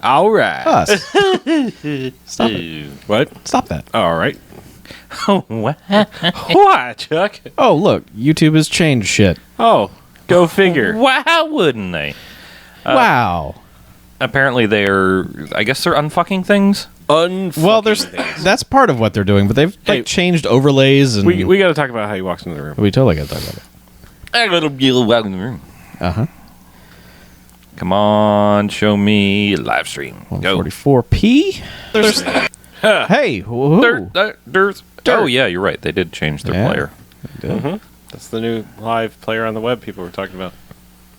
All right. Us. Stop it. What? Stop that. All right. What? Why, Chuck? Oh, look. YouTube has changed shit. Oh, go figure. Why wouldn't they? Wow. Apparently I guess they're unfucking things. Well, that's part of what they're doing, but they've changed overlays and We got to talk about how he walks into the room. we totally got to talk about it. I got a little welcome in the room. Uh-huh. Come on, show me live stream. Go. 144p. There's hey, whoa. Oh yeah, you're right. They did change their player. That's the new live player on the web people were talking about.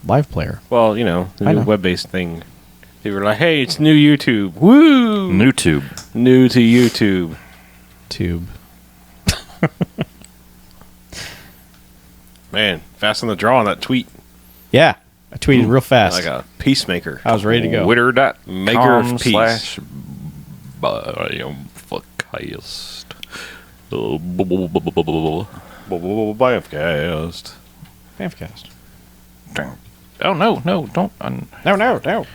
Live player. Well, the I new know. web-based thing. People were like, hey, it's new YouTube. Woo! New tube. New to YouTube. Tube. Man, fast on the draw on that tweet. Yeah. I tweeted real fast. Like a peacemaker. I was ready to go. Twitter.com Maker of peace. / BMFcast. BMFcast. BMFcast. Oh no, don't. No.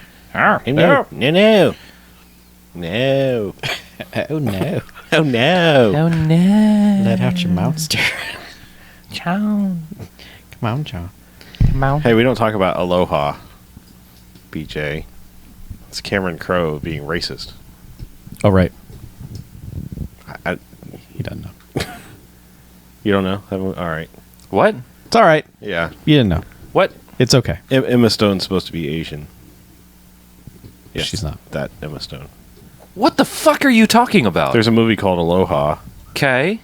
No. Oh, no. Oh, no. Oh no. Let out your monster. Chow. Come on, John. Come on. Hey, we don't talk about Aloha, BJ. It's Cameron Crowe being racist. Oh, right. I, He doesn't know. you don't know? All right. What? It's all right. Yeah. You didn't know. What? It's okay. Emma Stone's supposed to be Asian. Yes, She's not. That Emma Stone. What the fuck are you talking about? There's a movie called Aloha, Okay.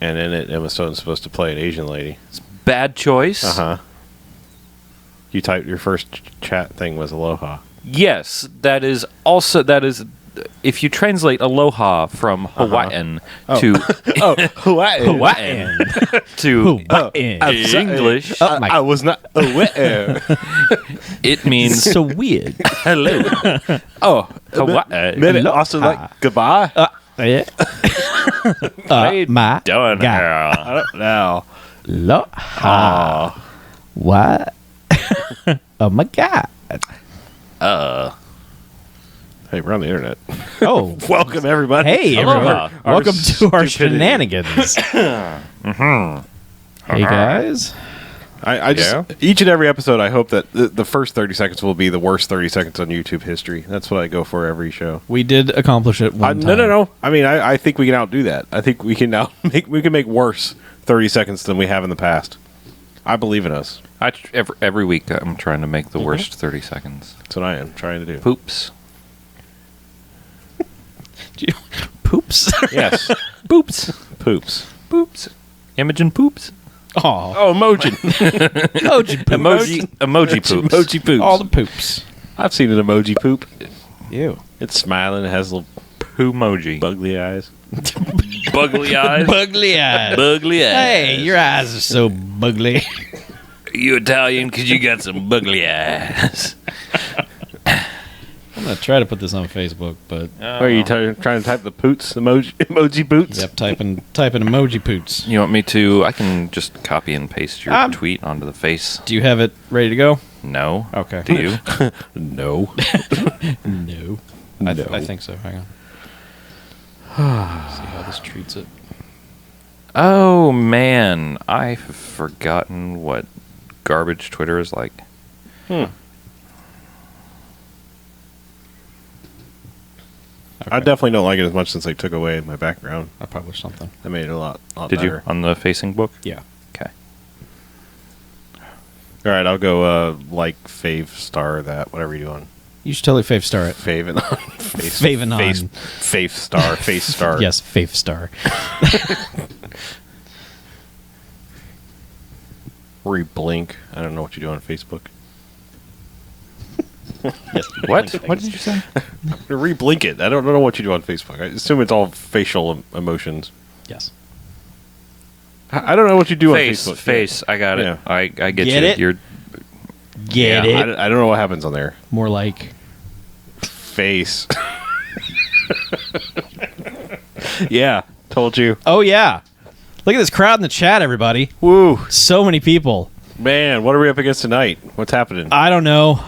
and in it, Emma Stone's supposed to play an Asian lady. Bad choice. You typed your first chat thing was Aloha. Yes, that is. If you translate aloha from Hawaiian to Hawaii. to Hawaiian. English, Oh, my- I was not aware. it means so weird. hello. Oh, Hawaii. maybe also like goodbye. Yeah. How you my doing God. here? I don't know. Aloha. What? Oh, my God. Hey, we're on the internet. Oh. Welcome, everybody. Hey, Aloha. everyone. Welcome to our stupidity. shenanigans. Hey, guys. I just each and every episode, I hope that the first 30 seconds will be the worst 30 seconds on YouTube history. That's what I go for every show. We did accomplish it one time. No. I mean, I think we can outdo that. I think we can now make worse 30 seconds than we have in the past. I believe in us. Every week I'm trying to make the worst 30 seconds. That's what I am trying to do. Poops. Poops. Yes. Poops. Poops. Poops. Imogen poops. Oh. Oh, emoji. Emoji poops. Emoji poops. All the poops. I've seen an emoji poop. Ew. It's smiling. It has little Poomoji. bugly eyes. Bugly eyes. Bugly eyes. Bugly eyes. Hey, your eyes are so bugly. You Italian because you got some bugly eyes. I'm going to try to put this on Facebook, but... Are you trying to type the poots emoji boots? Yep, typing emoji poots. You want me to? I can just copy and paste your tweet onto the face. Do you have it ready to go? No. Okay. Do you? No. No. I think so. Hang on. See how this treats it. Oh, man. I've forgotten what garbage Twitter is like. Okay. I definitely don't like it as much since they took away my background. I published something. That made it a lot Did better. you? On the facing book? Yeah. Okay. All right, I'll go like fave star that, whatever you're doing. You should totally fave star it. Fave and on. Faving on. Face star. Face star. Yes, fave star. Reblink. I don't know what you do on Facebook. What? What did you say? Reblink it. I don't know what you do on Facebook. I assume it's all facial emotions. Yes. I don't know what you do Face. on Facebook. Face. I got it. Yeah. I get Get you. it? You're Get Yeah, it? I don't know what happens on there. More like... Face. Yeah, told you. Oh, yeah. Look at this crowd in the chat, everybody. Woo. So many people. Man, what are we up against tonight? What's happening? I don't know.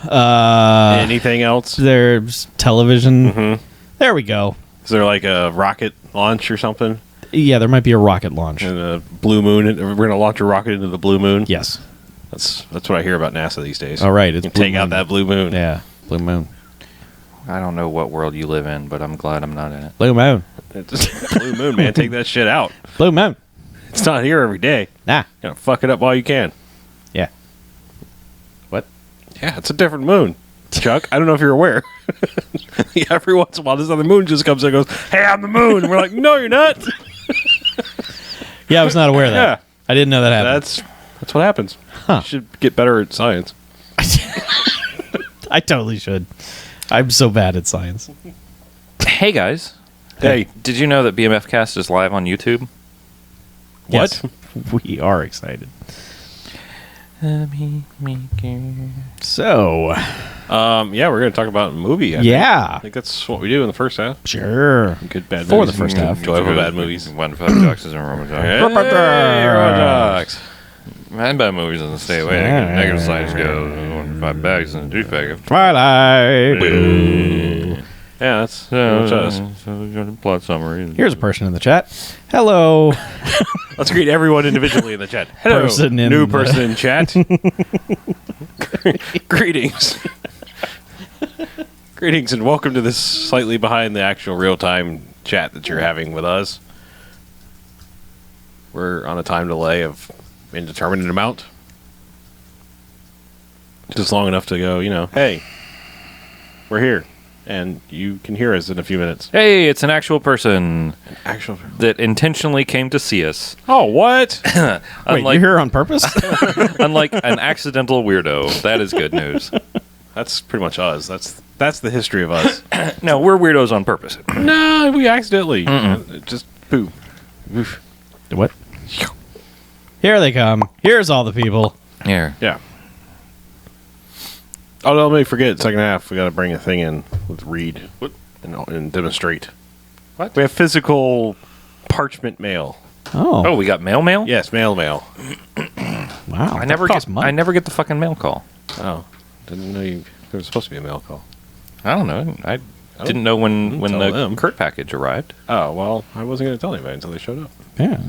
Anything else? There's television. There we go. Is there like a rocket launch or something? Yeah, there might be a rocket launch. And a blue moon. We're going to launch a rocket into the blue moon? Yes. That's what I hear about NASA these days. All right. It's you can take out that blue moon. Yeah, blue moon. I don't know what world you live in, but I'm glad I'm not in it. Blue moon. It's blue moon, man. Take that shit out. Blue moon. It's not here every day. Nah. You know, fuck it up while you can. Yeah. What? Yeah, it's a different moon, Chuck. I don't know if you're aware. Every once in a while, this other moon just comes and goes, "Hey, I'm the moon." And we're like, "No, you're not." Yeah, I was not aware of that. Yeah. I didn't know that happened. That's what happens. Huh. You should get better at science. I totally should. I'm so bad at science. Hey, guys. Hey, Did you know that BMFcast is live on YouTube? Yes, we are excited. So, yeah, we're going to talk about a movie. I think that's what we do in the first half. Sure. Good bad For movies. the first half. Enjoyable bad movies. One for jocks and Roman jocks. Hey, Robodocs. Man, bad movies doesn't stay away. Negative sides go 5 bags in a douchebag. Twilight. Yeah, that's us. So, plot summary. Here's a person in the chat. Hello. Let's greet everyone individually in the chat. Hello, new person in chat. Greetings. Greetings and welcome to this slightly behind the actual real-time chat that you're having with us. We're on a time delay of indeterminate amount. Just long enough to go, hey, we're here. And you can hear us in a few minutes. Hey, it's an actual person. Actual that intentionally came to see us. Oh, what? Wait, you're here on purpose? Unlike an accidental weirdo. That is good news. That's pretty much us. That's the history of us. No, we're weirdos on purpose. No, we accidentally. Just boo. Oof. What? Here they come. Here's all the people. Here. Yeah. Oh, no, let me forget. Second half, we got to bring a thing in with Reed and demonstrate. What? We have physical parchment mail. Oh, we got mail? Yes, mail. Wow. I never get the fucking mail call. Oh, didn't know there was supposed to be a mail call. I don't know. I didn't know when the Kurt package arrived. Oh, well, I wasn't going to tell anybody until they showed up. Yeah.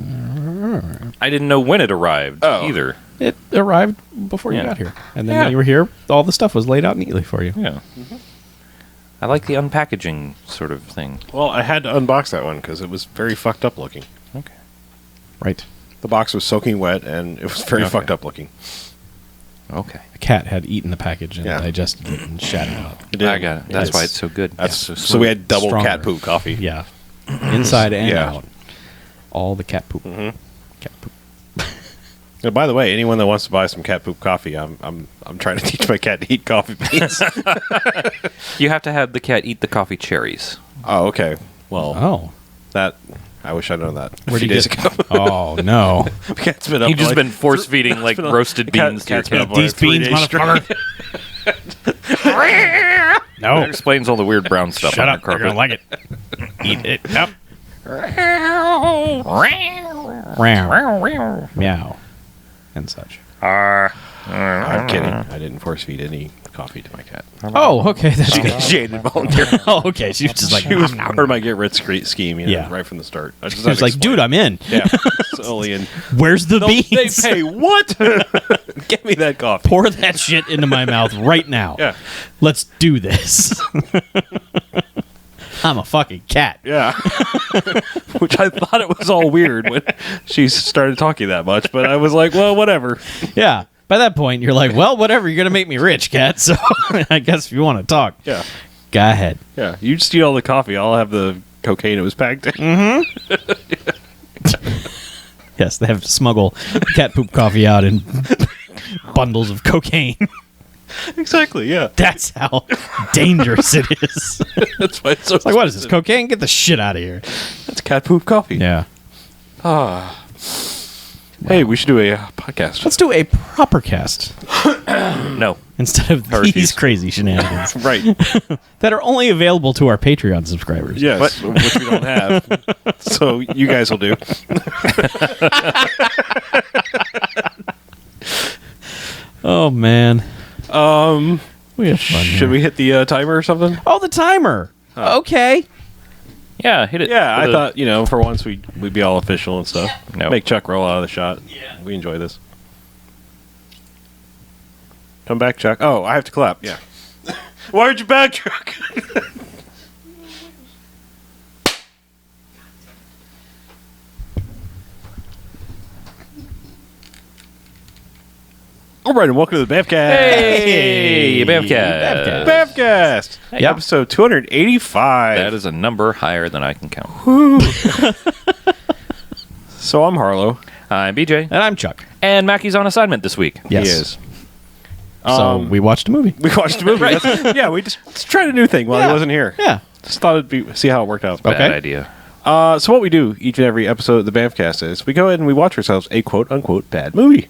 I didn't know when it arrived either. It arrived before you got here. And then when you were here, all the stuff was laid out neatly for you. Yeah. I like the unpackaging sort of thing. Well, I had to unbox that one because it was very fucked up looking. Okay. Right. The box was soaking wet and it was very fucked up looking. Okay. A cat had eaten the package and digested it and shat it out. I got it. That's why it's so good. So we had double Stronger. cat poop coffee. Yeah. Inside and Yeah. out. All the cat poop. Cat poop. By the way, anyone that wants to buy some cat poop coffee, I'm trying to teach my cat to eat coffee beans. You have to have the cat eat the coffee cherries. Oh, okay. Well, Oh. I wish I'd known that a Where'd few you days get- ago. Oh, no. Cat's been up. You've just like been force feeding like roasted beans to your cat's been cat. up on a These beans, 3-day straight. motherfucker. That No. explains all the weird brown stuff Shut on up. your You're carpet. going to like it. Eat it. Yep. Meow. And such. I'm kidding. I didn't force feed any coffee to my cat. Oh, okay. That's good. She ate it voluntarily. Oh, okay. She was just like, She was part of my get rich scheme, Yeah. right from the start. I just she was like, dude, I'm in. yeah, solely in. Where's the They beans? pay what? Get me that coffee. Pour that shit into my mouth right now. Yeah. Let's do this. I'm a fucking cat. Yeah. Which I thought it was all weird when she started talking that much, but I was like, well, whatever. Yeah. By that point, you're like, well, whatever. You're going to make me rich, cat. So I guess if you want to talk, Yeah. go ahead. Yeah. You just eat all the coffee. I'll have the cocaine it was packed in. Yes, they have to smuggle cat poop coffee out in bundles of cocaine. Exactly, yeah. That's how dangerous it is. That's why it's so Like, what is this, cocaine? Get the shit out of here. That's cat poop coffee. Yeah. Hey, we should do a podcast. Let's do a proper cast No. instead of these crazy shenanigans Right. that are only available to our Patreon subscribers. Yes, which we don't have. So you guys will do. Oh man. We have fun Should here. we hit the timer or something? Oh, the timer. Okay. Yeah, hit it. Yeah, I With a- thought, for once we'd be all official and stuff. No. Make Chuck roll out of the shot. Yeah. We enjoy this. Come back, Chuck. Oh, I have to clap. Yeah. Why aren't you back, Chuck? All right, and welcome to the BMFcast. Hey, BMFcast. BMFcast. Hey. Episode 285. That is a number higher than I can count. So I'm Harlow. I'm BJ. And I'm Chuck. And Mackie's on assignment this week. Yes. He is. So we watched a movie. We watched a movie. Yeah, we just tried a new thing while he Yeah. wasn't here. Yeah. Just thought it'd be see how it worked out. Bad Okay. idea. So what we do each and every episode of the BMFcast is we go ahead and we watch ourselves a quote unquote bad movie.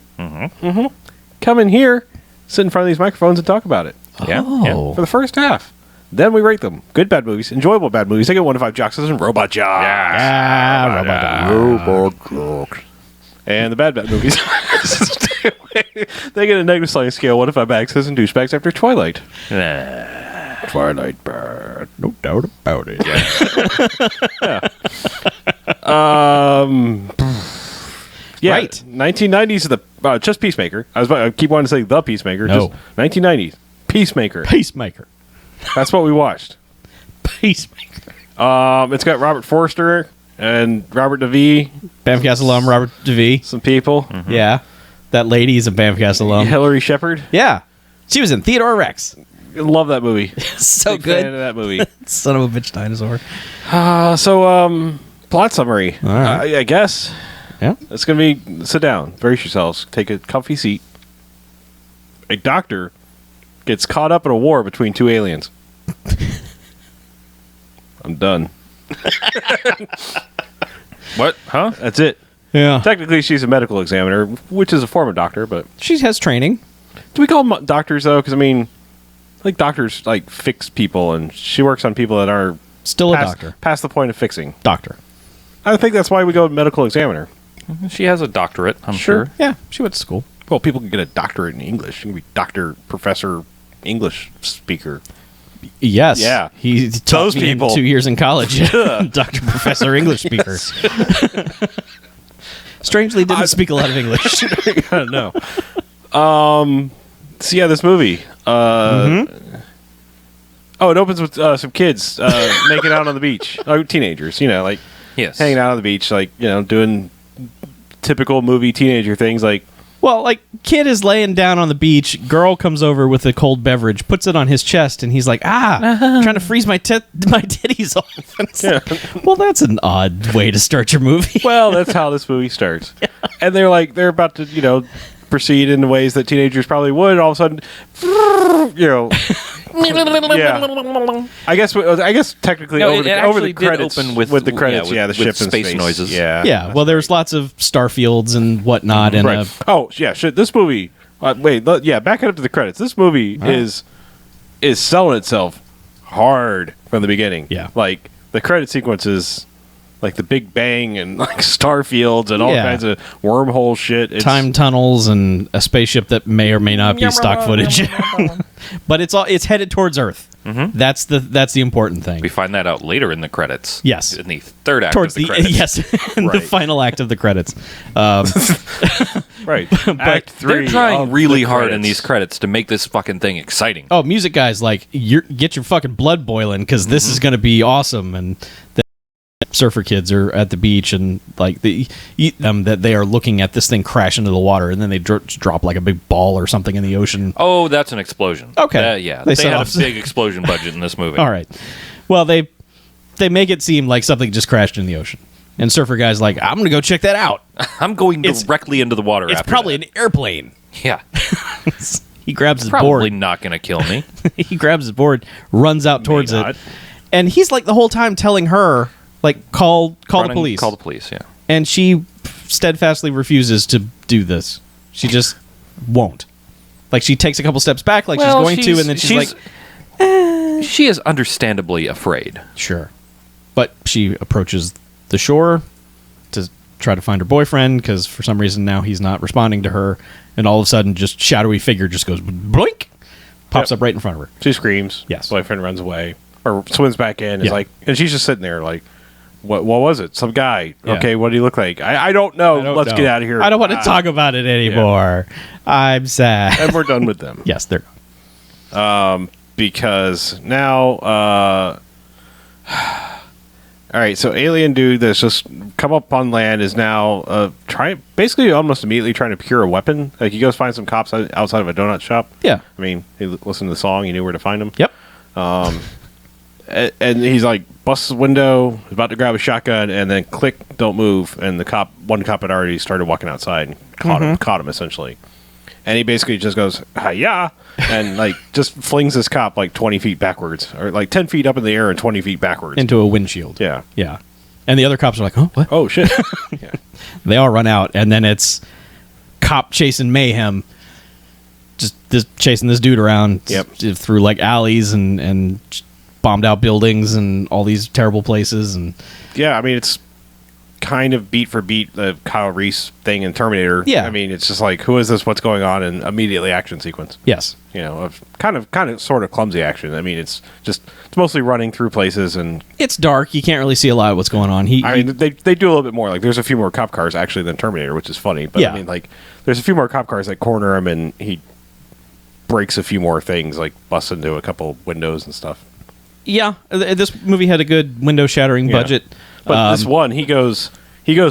Come in here, sit in front of these microphones and talk about it Yeah. Oh. for the first half. Then we rate them. Good bad movies, enjoyable bad movies. They get 1 to 5 jocks and robot jocks. Robot jocks. And the bad movies. They get a negative sliding scale 1 to 5 access and douchebags after Twilight. Nah. Twilight bad. No doubt about it. Yeah, Right. 1990s, the just Peacemaker. I keep wanting to say the Peacemaker. No. Just 1990s, Peacemaker. Peacemaker. That's what we watched. Peacemaker. It's got Robert Forster and Robert DeVee, BMFcast alum Robert DeVee. some people. Yeah. That lady is a BMFcast alum. Hillary Shepard. Yeah. She was in Theodore Rex. Love that movie. So Big fan good. of that movie. Son of a bitch dinosaur. Plot summary. All right. I guess Yeah. it's gonna be sit down, brace yourselves, take a comfy seat. A doctor gets caught up in a war between two aliens. I'm done. What? Huh? That's it. Yeah. Technically, she's a medical examiner, which is a form of doctor, but She has training. do we call them doctors, though? Because, I mean, like, doctors, like, fix people, and she works on people that are Still a doctor. past the point of fixing. Doctor. I think that's why we go medical examiner. She has a doctorate, I'm sure. Yeah. She went to school. Well, people can get a doctorate in English. You can be doctor, professor, English speaker. Yes. Yeah. He taught Those me in people. 2 years in college. Doctor, professor, English speaker. Strangely, didn't speak a lot of English. I don't know. So, yeah, this movie. Oh, it opens with some kids making out on the beach. Oh, teenagers, like Yes. hanging out on the beach, like, doing typical movie teenager things like, Well, like, kid is laying down on the beach. Girl comes over with a cold beverage, puts it on his chest, and he's like, trying to freeze my titties off. And it's like, well, that's an odd way to start your movie. well, that's how this movie starts. And they're about to, proceed in ways that teenagers probably would. And all of a sudden, yeah. I guess technically No, over it the actually did credits, open with the credits, with the ship in space noises. Yeah. Yeah, well, there's lots of starfields and whatnot. And Right. Shit. This movie. Back it up to the credits. This movie is selling itself hard from the beginning. Yeah. Like the credit sequences, like the Big Bang and like starfields and all Yeah. kinds of wormhole shit. It's, time tunnels and a spaceship that may or may not be stock footage. But it's headed towards Earth. That's the important thing. We find that out later in the credits. Yes. In the third act Towards of the credits. yes, in the Right. final act of the credits. right. Act 3. They're trying of really the hard in credits. these credits to make this fucking thing exciting. Oh, music guys, like, get your fucking blood boiling because this is going to be awesome. And the surfer kids are at the beach and like that they are looking at this thing crash into the water, and then they drop like a big ball or something in the ocean. Oh, that's an explosion. Okay. Yeah. They They set had off- a big explosion budget in this movie. All right. Well, they make it seem like something just crashed in the ocean, and surfer guys like, I'm going to go check that out. I'm going directly into the water It's after probably that. an airplane. Yeah. He grabs his Probably board. not going to kill me. He grabs his board, runs out towards not. it, and he's like the whole time telling her, like, call the police. Call the police, yeah. And she steadfastly refuses to do this. She just won't. Like, she takes a couple steps back, like she's going to, and then she's like, She is understandably afraid. sure. But she approaches the shore to try to find her boyfriend because for some reason now he's not responding to her, and all of a sudden, just shadowy figure just goes blink, pops up right in front of her. She screams. Yes. Boyfriend runs away or swims back in. Is Yeah. like, and she's just sitting there like, what was it? Some guy. Yeah. Okay, what do you look like? I don't know. I don't Let's know. get out of here. I don't want to talk about it anymore. I'm sad. And we're done with them. Yes, they're. Because now, all right, so alien dude that's just come up on land is now basically almost immediately trying to procure a weapon. Like he goes find some cops outside of a donut shop. Yeah. I mean, he listened to the song, he knew where to find them. Yep. And he's like busts the window, is about to grab a shotgun, and then click, don't move. And one cop had already started walking outside and caught him essentially. And he basically just goes, hi-ya, and like just flings this cop like 20 feet backwards, or like 10 feet up in the air and 20 feet backwards. Into a windshield. Yeah. Yeah. And the other cops are like, oh, what? Oh, shit. Yeah. They all run out, and then it's cop chasing mayhem, just chasing this dude around through like alleys and bombed out buildings and all these terrible places. And Yeah, I mean, it's kind of beat for beat the Kyle Reese thing in Terminator. Yeah. I mean, it's just like, who is this? What's going on? And immediately action sequence. yes. You know, of kind of sort of clumsy action. I mean, it's mostly running through places, and It's dark. You can't really see a lot of what's going on. I mean, they do a little bit more. Like, there's a few more cop cars actually than Terminator, which is funny. But Yeah. I mean, like, there's a few more cop cars that corner him, and he breaks a few more things, like busts into a couple windows and stuff. Yeah, this movie had a good window-shattering Yeah. budget. But this one, he goes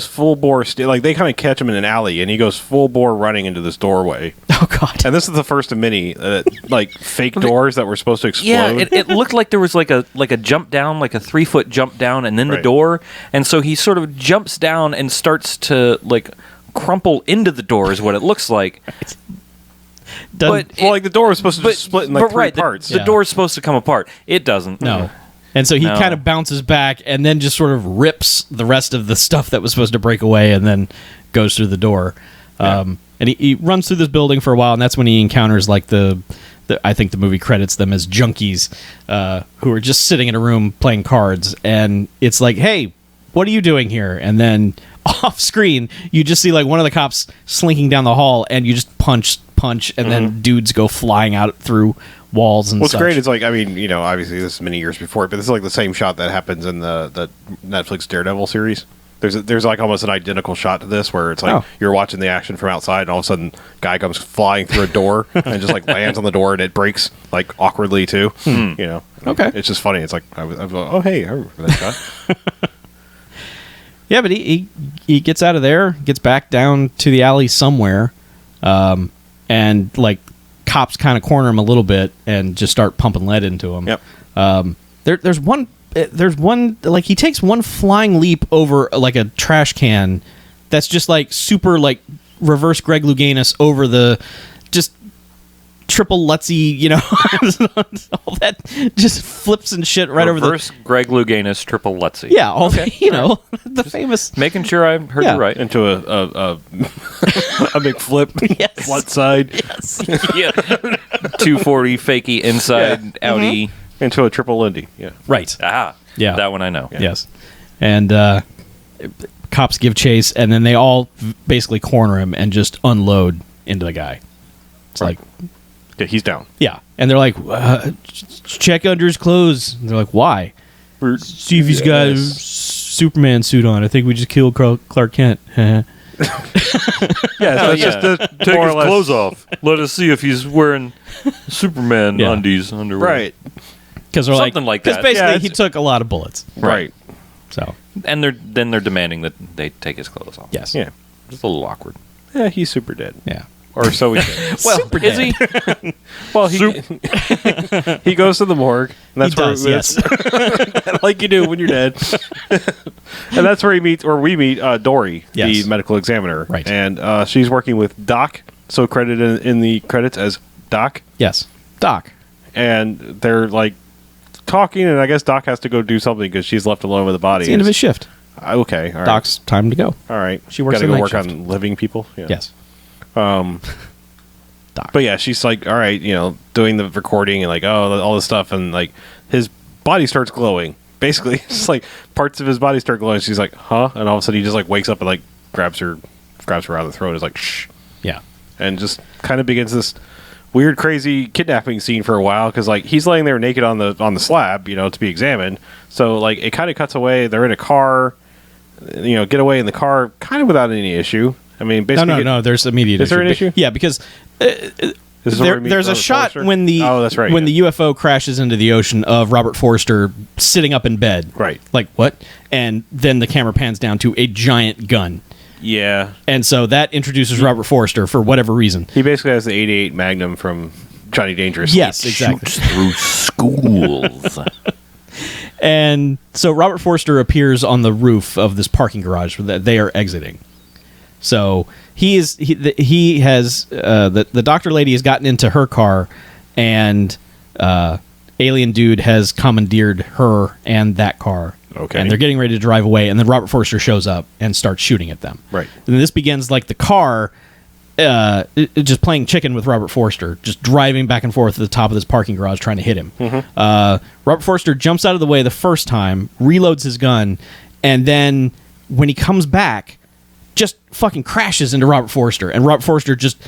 full bore. Like, they kind of catch him in an alley, and he goes full bore running into this doorway. Oh, God. And this is the first of many like fake doors that were supposed to explode. Yeah, it looked like there was like a jump down, like a 3-foot jump down, and then the Right. door. And so he sort of jumps down and starts to like crumple into the door, is what it looks like. Doesn't- But Well, like the door was supposed to just split in like three parts. The Yeah. door is supposed to come apart. It doesn't. No. And so he No. kind of bounces back and then just sort of rips the rest of the stuff that was supposed to break away and then goes through the door. And he runs through this building for a while, and that's when he encounters like I think the movie credits them as junkies who are just sitting in a room playing cards. And it's like, hey, what are you doing here? And then off screen, you just see like one of the cops slinking down the hall, and you just punch, and then dudes go flying out through walls and What's such. great is like, I mean, you know, obviously this is many years before, but this is like the same shot that happens in the Netflix Daredevil series. There's like almost an identical shot to this where it's like you're watching the action from outside, and all of a sudden, guy comes flying through a door and just like lands on the door, and it breaks like awkwardly too. You know, Okay. it's just funny. It's like I was like, oh hey, I remember that shot. Yeah, but he gets out of there, gets back down to the alley somewhere, and like cops kind of corner him a little bit and just start pumping lead into him. Yep. There's one like he takes one flying leap over like a trash can that's just like super like reverse Greg Louganis over the just triple Lutzy, you know, all that just flips and shit right over the Reverse Greg Louganis triple Lutzy. yeah, all the, you know, the famous Making sure I heard Yeah. you right. Into a big flip, Yes. flat side, yes. Yeah. 240 fakey inside Audi. into a triple Lindy. Yeah. Right. Ah. Yeah. That one I know. Yes. And cops give chase, and then they all basically corner him and just unload into the guy. It's Right. like, Yeah, he's down. yeah. And they're like, check under his clothes. And they're like, why? See if he's got a Superman suit on. I think we just killed Clark Kent. Yeah, so it's just Take more his or less- clothes off. Let us see if he's wearing Superman Yeah. undies underwear. Right. Because they're Something like that. Because basically Yeah, he it's- took a lot of bullets. Right. So, And they're demanding that they take his clothes off. yes. Yeah. Just a little awkward. Yeah, he's super dead. Yeah. Or so he thinks. Well, Super is he? Well, he goes to the morgue. And that's He does, yes. Like you do when you're dead. And that's where we meet Dory, Yes. the medical examiner. Right. And she's working with Doc, so credited in the credits as Doc. Yes. Doc. And they're like talking, and I guess Doc has to go do something because she's left alone with the body. It's the end of his shift. Okay, all right. Doc's time to go. All right. She works Gotta the go night work shift. on living people. Yeah. Yes. Doc. But yeah, she's like, all right, you know, doing the recording and like, oh, all this stuff, and like his body starts glowing. Basically, it's like parts of his body start glowing. She's like, huh? And all of a sudden, he just like wakes up and like grabs her around the throat. Is like, shh. Yeah. And just kind of begins this weird, crazy kidnapping scene for a while because like he's laying there naked on the slab, to be examined. So like it kind of cuts away. They're in a car, get away in the car, kind of without any issue. I mean, basically, no. There's immediate. Is there an issue? Yeah, because there's a shot Forrester? when the the UFO crashes into the ocean of Robert Forster sitting up in bed. Right. Like what? And then the camera pans down to a giant gun. Yeah. And so that introduces Robert Forster for whatever reason. He basically has the .88 Magnum from Johnny Dangerous. Yes, exactly. Shoots through schools. And so Robert Forster appears on the roof of this parking garage that they are exiting. So he has the doctor lady has gotten into her car, and alien dude has commandeered her and that car. Okay. And they're getting ready to drive away, and then Robert Forster shows up and starts shooting at them. Right. And this begins like the car just playing chicken with Robert Forster, just driving back and forth at the top of this parking garage trying to hit him. Mm-hmm. Robert Forster jumps out of the way the first time, reloads his gun, and then when he comes back, just fucking crashes into Robert Forster, and Robert Forster just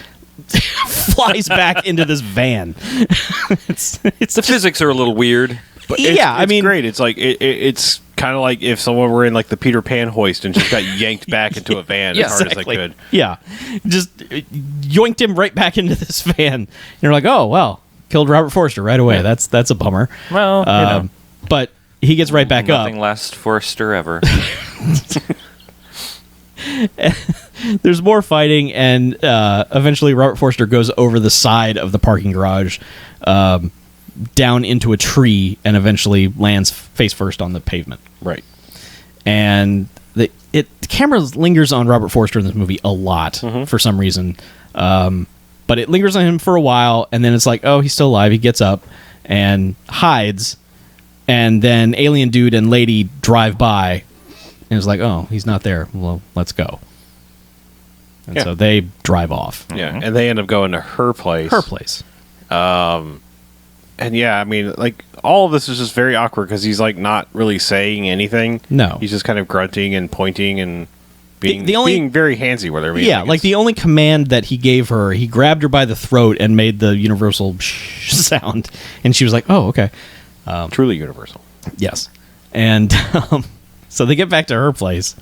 flies back into this van. The physics are a little weird. But I mean, great. It's like it's kind of like if someone were in like the Peter Pan hoist and just got yanked back into a van as hard as they could. Yeah, just yoinked him right back into this van. And you're like, oh well, killed Robert Forster right away. Yeah. That's a bummer. Well, but he gets right back up. Nothing lasts Forster ever. There's more fighting, and eventually Robert Forster goes over the side of the parking garage, down into a tree, and eventually lands face first on the pavement. Right. And the camera lingers on Robert Forster in this movie a lot for some reason, but it lingers on him for a while, and then it's like, oh, he's still alive. He gets up and hides, and then alien dude and lady drive by, and it's like, oh, he's not there. Well, let's go. And so they drive off. Yeah, and they end up going to her place. And yeah, I mean, like, all of this is just very awkward because he's, like, not really saying anything. No. He's just kind of grunting and pointing and being very handsy with her. Yeah, like the only command that he gave her, he grabbed her by the throat and made the universal sound. And she was like, oh, okay. Truly universal. Yes. And so they get back to her place,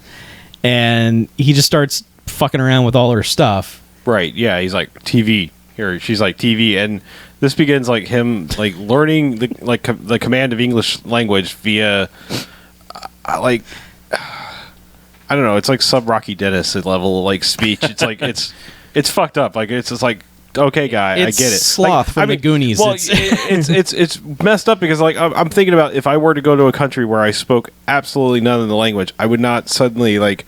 and he just starts fucking around with all her stuff. Right, yeah, he's like, TV. Here, she's like, TV, and this begins like him like learning the command of English language via like I don't know, it's like sub Rocky Dennis level like speech. It's like it's fucked up. Like it's just like, okay, guy, I get it. Sloth like, from the Goonies. Well, it's messed up because like I'm thinking about if I were to go to a country where I spoke absolutely none of the language, I would not suddenly like,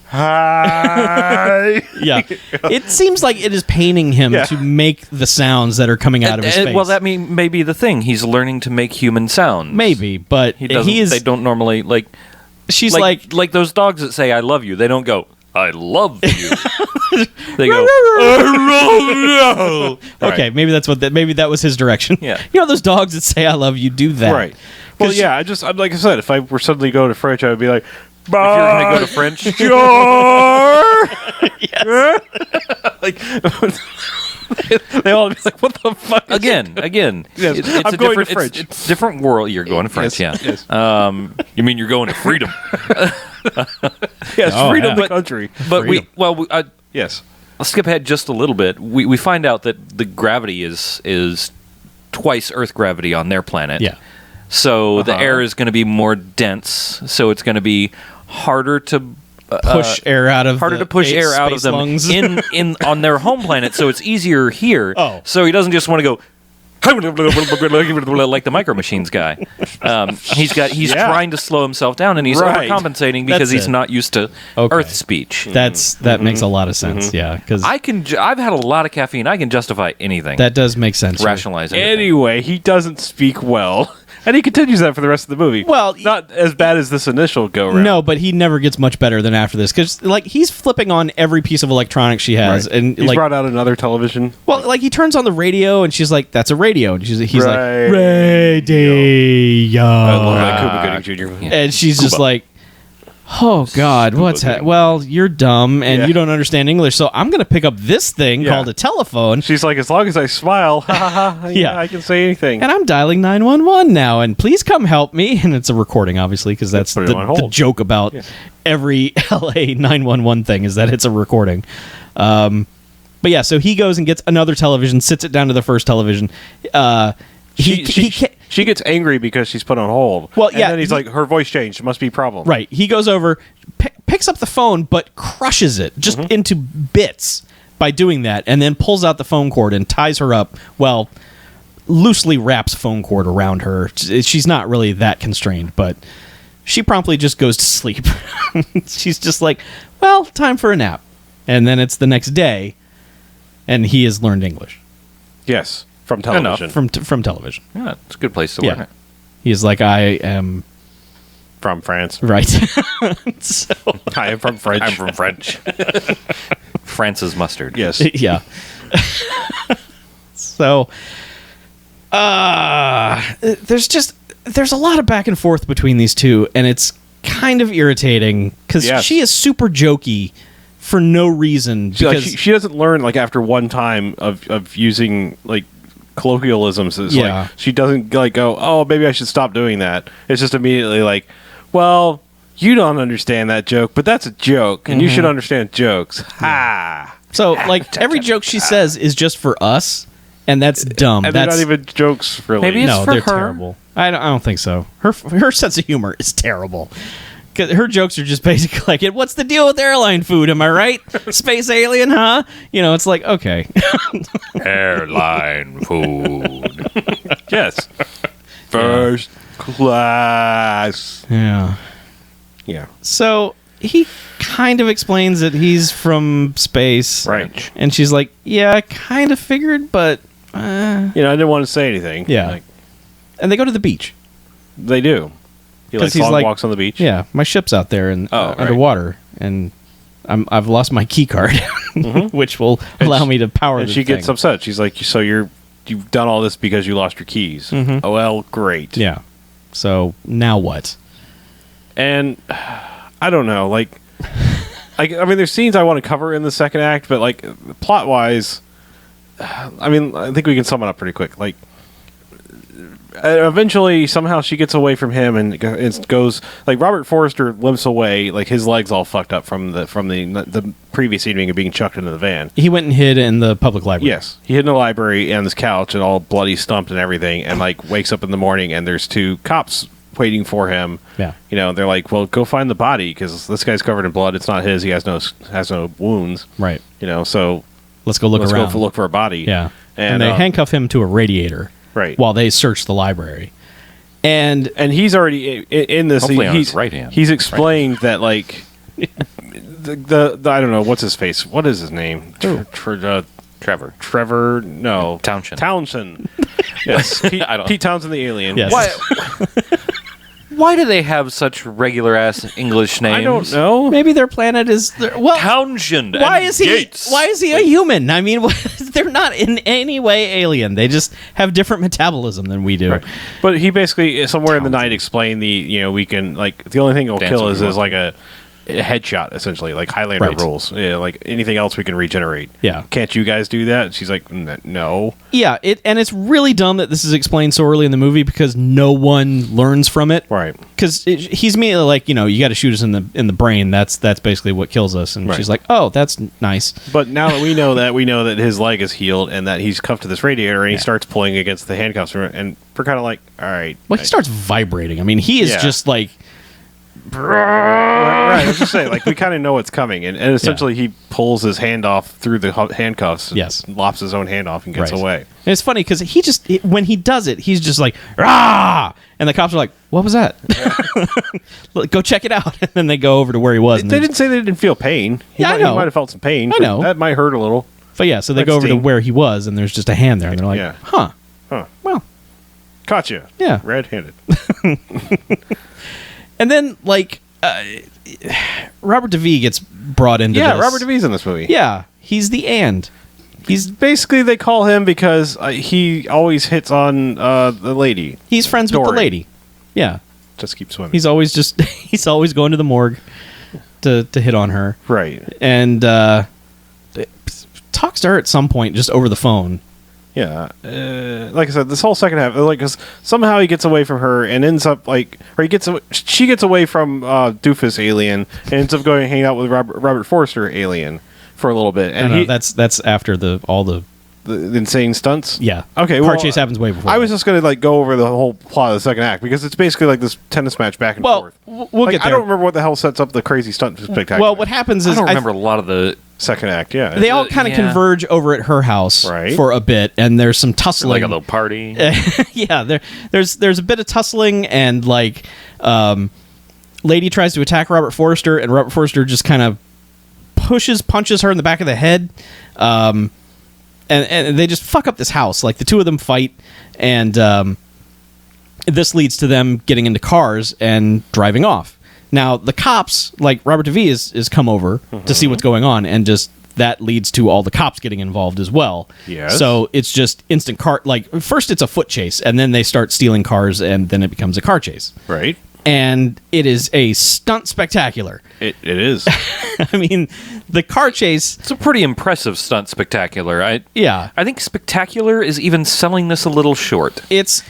hi. Yeah, it seems like it is paining him to make the sounds that are coming out of his face. Well, that may be the thing. He's learning to make human sounds. Maybe, but they don't normally like. She's like those dogs that say "I love you." They don't go "I love you." They go "I love you." Okay, maybe that's maybe that was his direction. Yeah, those dogs that say "I love you" do that, right? Well, yeah. I'm like I said, if I were suddenly going to French, I would be like, if you're going to go to French, sure. Yes. Like they all be like, "What the fuck?" Again. Yes. It's I'm a going different. to French. It's different world. You're going to French, yes. You mean you're going to freedom? Yes, freedom yeah. the country. But Freedom. Yes. I'll skip ahead just a little bit. We find out that the gravity is twice Earth gravity on their planet. Yeah. So the air is going to be more dense. So it's going to be harder to push air out of them lungs. in on their home planet. So it's easier here. Oh. So he doesn't just want to go like the Micro Machines guy. He's trying to slow himself down, and he's overcompensating because he's not used to Earth speech. That makes a lot of sense. Yeah, because I've had a lot of caffeine. I can justify anything. That does make sense. Rationalize anything. Anyway, he doesn't speak well. And he continues that for the rest of the movie. Well, not as bad as this initial go-round. No, but he never gets much better than after this, because like he's flipping on every piece of electronics she has, and he's like brought out another television. Well, like he turns on the radio, and she's like, "That's a radio," and he's like, Radio. "Radio." I love that Cuba Gooding Jr. And she's just like, oh God, what's well, you're dumb and you don't understand English, so I'm going to pick up this thing called a telephone. She's like, as long as I smile, I can say anything. And I'm dialing 911 now, and please come help me. And it's a recording, obviously, because that's the joke about every LA 911 thing is that it's a recording. But yeah, so he goes and gets another television, sits it down to the first television. She gets angry because she's put on hold. Well, yeah. And then he's like, her voice changed. It must be a problem. Right. He goes over, picks up the phone, but crushes it just into bits by doing that, and then pulls out the phone cord and ties her up. Well, loosely wraps phone cord around her. She's not really that constrained, but she promptly just goes to sleep. She's just like, well, time for a nap. And then it's the next day, and he has learned English. Yes. From television. From television. Yeah, it's a good place to learn it. He's like, I am... From France. Right. So, I am from French. I'm from French. France's mustard. Yes. Yeah. So, there's a lot of back and forth between these two, and it's kind of irritating, because she is super jokey for no reason. Because she doesn't learn, like, after one time of using, like, colloquialisms. It's like, she doesn't, like, go, oh, maybe I should stop doing that. It's just immediately like, well, you don't understand that joke, but that's a joke, and you should understand jokes. Ha! So, like, every joke she says is just for us, and that's dumb. And they're not even jokes, really. Maybe it's for they're her. terrible. I don't think so. Her sense of humor is terrible. Because her jokes are just basically like, what's the deal with airline food? Am I right? Space alien, huh? You know, it's like, okay. Airline food. Yes. First class. Yeah. Yeah. So he kind of explains that he's from space. Right. And she's like, yeah, I kind of figured, but... I didn't want to say anything. Yeah. Like, and they go to the beach. They do. He likes long walks on the beach. Yeah, my ship's out there and underwater, and I've lost my key card, which will allow me to power. And she gets upset. She's like, "So you've done all this because you lost your keys? Oh well, great. Yeah. So now what?" And I don't know. Like, I mean, there's scenes I want to cover in the second act, but like plot wise, I mean, I think we can sum it up pretty quick. Like, eventually, somehow she gets away from him and goes, like, Robert Forrester limps away, like his legs all fucked up from the previous evening of being chucked into the van. He went and hid in the public library. Yes, he hid in the library on this couch and all bloody stumped and everything, and like wakes up in the morning and there's two cops waiting for him. Yeah, they're like, well, go find the body because this guy's covered in blood. It's not his. He has no wounds. Right. So let's go look around. Let's go look for a body. Yeah, and they handcuff him to a radiator. Right. While they search the library. And he's already in this. Hopefully on his right hand. He's explained that, like, the I don't know, what's his face? What is his name? Trevor. Trevor? No. Townsend. Yes. Pete Townsend the alien. Yes. Why do they have such regular ass English names? I don't know. Maybe their planet is Townsend. Why is he? Yates. Why is he a human? I mean, they're not in any way alien. They just have different metabolism than we do. Right. But he basically somewhere in the night explained we can, like, the only thing it'll kill is like a headshot, essentially, like Highlander rules. Yeah, like anything else we can regenerate. Yeah. Can't you guys do that? And she's like, no. Yeah, and it's really dumb that this is explained so early in the movie because no one learns from it. Right. Because he's immediately like, you got to shoot us in the brain. That's basically what kills us. And she's like, oh, that's nice. But now that we know that his leg is healed and that he's cuffed to this radiator and he starts pulling against the handcuffs, and we're kind of like, all right. Well, he starts vibrating. I mean, he is just like... Right, I was just saying, like, we kind of know what's coming, and essentially he pulls his hand off through the handcuffs, and lops his own hand off and gets away. And it's funny because when he does it, he's just like, rah! And the cops are like, what was that? Go check it out. And then they go over to where he was. They didn't say they didn't feel pain. I know. He might have felt some pain. I know. That might hurt a little. But yeah, so they go over to where he was, and there's just a hand there, and they're like, huh. Well. Caught you. Yeah. Red-handed. And then, like, Robert DeVee gets brought into this. Yeah, Robert DeVee's in this movie. Yeah, he's the and. He's basically, they call him because he always hits on the lady. He's friends with the lady. Yeah. Just keep swimming. He's always going to the morgue. to hit on her. Right. And talks to her at some point just over the phone. Yeah. Like I said, this whole second half, like, 'cause somehow he gets away from her and ends up she gets away from Doofus Alien and ends up going and hanging out with Robert Forster Alien for a little bit. And that's after all the insane stunts. Yeah. Okay. Car chase happens way before. I was just going to go over the whole plot of the second act because it's basically like this tennis match back and forth. We'll get there. I don't remember what the hell sets up the crazy stunt spectacular. Well, what happens is I don't remember a lot of the second act. Yeah. They all kind of converge over at her house for a bit, and there's some tussling. Like a little party. Yeah. There's a bit of tussling, and like, lady tries to attack Robert Forster, and Robert Forster just kind of punches her in the back of the head. And they just fuck up this house. Like, the two of them fight, and this leads to them getting into cars and driving off. Now, the cops, like Robert DeVee, is come over to see what's going on, and just that leads to all the cops getting involved as well. Yes. So it's just instant car. Like, first it's a foot chase, and then they start stealing cars, and then it becomes a car chase. Right. And it is a stunt spectacular. It is. I mean, the car chase. It's a pretty impressive stunt spectacular. I think spectacular is even selling this a little short. It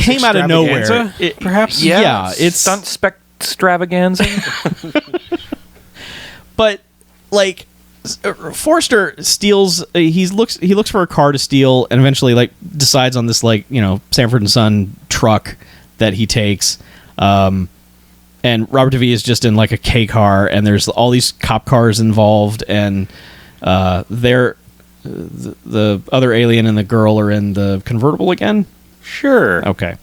came out of nowhere. Perhaps. Yeah, it's stunt extravaganza. But like, Forster steals. He looks for a car to steal, and eventually like decides on this, like, Sanford and Son truck that he takes. And Robert DeVee is just in like a K car, and there's all these cop cars involved, and the other alien and the girl are in the convertible again. Sure. Okay.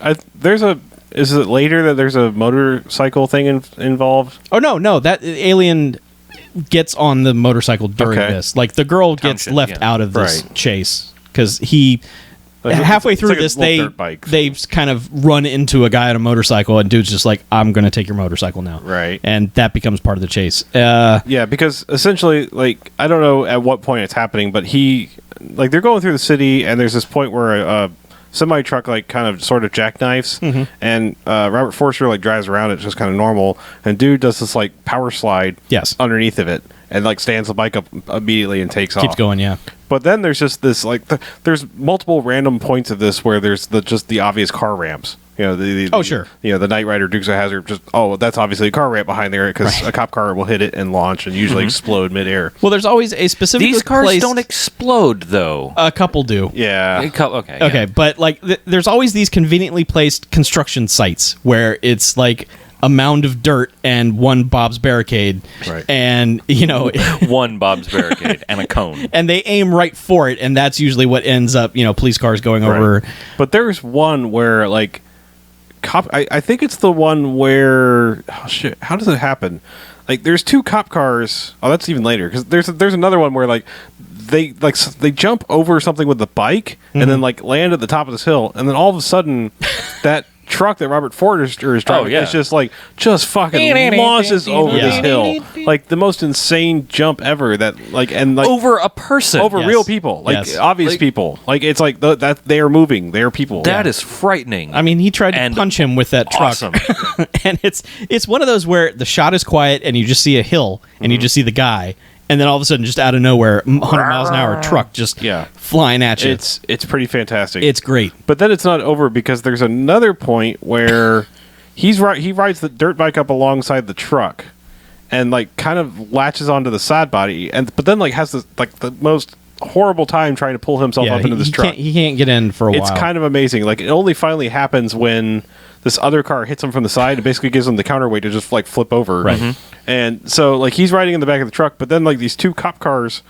Is it later that there's a motorcycle thing involved? Oh no, that alien gets on the motorcycle during this. Like, the girl gets left out of this chase because he. Halfway through this, they kind of run into a guy on a motorcycle, and dude's just like, "I'm going to take your motorcycle now." Right. And that becomes part of the chase. Yeah, because essentially, like, I don't know at what point it's happening, but they're going through the city, and there's this point where a semi truck like kind of sort of jackknifes, and Robert Forster like drives around it just kind of normal, and dude does this like power slide underneath of it, and like stands the bike up immediately and takes off. Keeps going, yeah. But then there's just this like there's multiple random points of this where there's just the obvious car ramps. Sure. The Knight Rider Dukes of Hazzard. That's obviously a car ramp behind there because a cop car will hit it and launch and usually explode midair. Well, there's always a specific. These cars don't explode though. A couple do. Yeah. Okay. Okay, but like there's always these conveniently placed construction sites where it's like a mound of dirt and one Bob's barricade, and one Bob's barricade and a cone, and they aim right for it, and that's usually what ends up police cars going over. But there's one where like I think it's the one where how does it happen? Like, there's two cop cars. Oh, that's even later because there's another one where like they jump over something with the bike and then like land at the top of this hill, and then all of a sudden that truck that Robert Forster is driving is just fucking launches over this hill, like the most insane jump ever. That like over a person, over real people, like obvious people. Like, it's like that they are moving, they are people. That is frightening. I mean, he tried to punch him with that truck, and it's one of those where the shot is quiet and you just see a hill and you just see the guy. And then all of a sudden, just out of nowhere, 100 miles an hour truck just flying at you. It's pretty fantastic. It's great. But then it's not over because there's another point where he rides the dirt bike up alongside the truck and like kind of latches onto the side body, but then like has this like the most horrible time trying to pull himself up into this truck. He can't get in for a while. It's kind of amazing. Like, it only finally happens when this other car hits him from the side and basically gives him the counterweight to just like flip over. Right. And so like he's riding in the back of the truck, but then like these two cop cars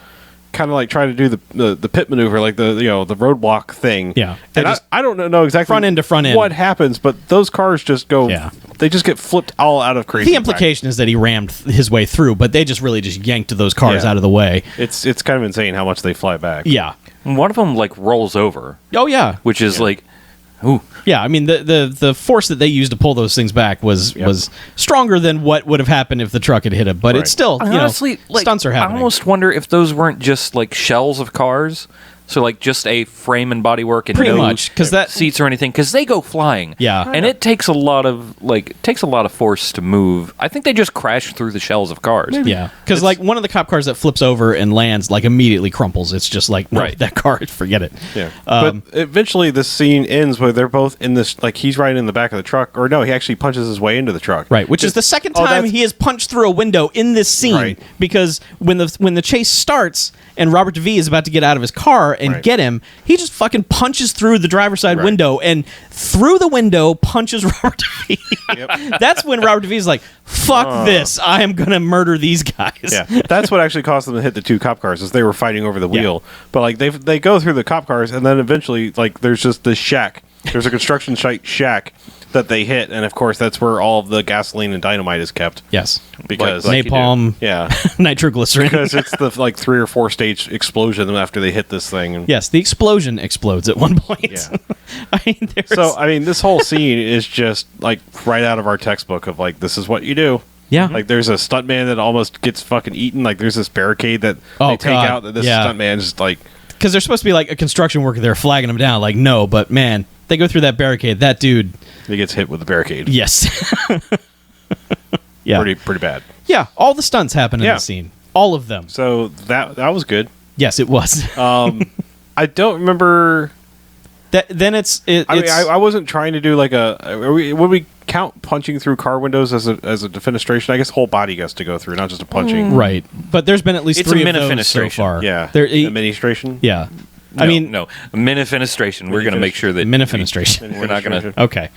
kind of like try to do the pit maneuver, like the roadblock thing. Yeah. And I don't know exactly front end to front end what happens, but those cars just go. Yeah. They just get flipped all out of crazy. The implication is that he rammed his way through, but they just really just yanked those cars out of the way. It's kind of insane how much they fly back. Yeah. And one of them like rolls over. Oh yeah. Which is like. Ooh. Yeah, I mean the force that they used to pull those things back was stronger than what would have happened if the truck had hit him. But it's still, honestly, stunts are happening. I almost wonder if those weren't just like shells of cars So like just a frame and bodywork and Pretty no much, 'cause that- seats or anything, because they go flying. Yeah. and it takes a lot of force to move. I think they just crash through the shells of cars. Yeah, because like one of the cop cars that flips over and lands like immediately crumples. It's just like no, Right. that car, forget it. Yeah. But eventually the scene ends where they're both in this, like he's riding in the back of the truck, or no, he actually punches his way into the truck. Right, which is the second Oh, time that's- he has punched through a window in this scene. Right. Because when the chase starts and Robert DeVee is about to get out of his car and Right. get him, he just fucking punches through the driver's side Right. window and through the window punches Robert DeVee. Yep. That's when Robert DeVee's like, "Fuck this! I am gonna murder these guys." Yeah, that's what actually caused them to hit the two cop cars, is they were fighting over the Yeah. wheel. But like they go through the cop cars, and then eventually like there's just this shack. There's a construction site shack that they hit, and of course that's where all of the gasoline and dynamite is kept. Yes. Because Like you do. Napalm, yeah, nitroglycerin. because it's the like 3 or 4 stage explosion after they hit this thing. And, Yes, the explosion explodes at one point. Yeah. I mean, there's, So I mean, this whole scene is just like right out of our textbook of like this is what you do. yeah, Like there's a stuntman that almost gets fucking eaten. Like there's this barricade that Oh, they take God. out that this Yeah. stuntman just like because they're supposed to be like a construction worker. They're flagging him down. Like, no, but man, they go through that barricade. That dude, he gets hit with the barricade. yes, yeah, Pretty bad. yeah. All the stunts happen in Yeah. the scene. All of them. So that was good. Yes, it was. I don't remember. Then it's. I mean, I wasn't trying to do like would we count punching through car windows as a defenestration? I guess whole body gets to go through, not just a punching. right, but there's been at least It's 3 a of those so minifenestration. far. Yeah. there. A ministration. Yeah, No, I mean, no, minifenestration. We're going to make sure that minifenestration. we're not going to. Okay.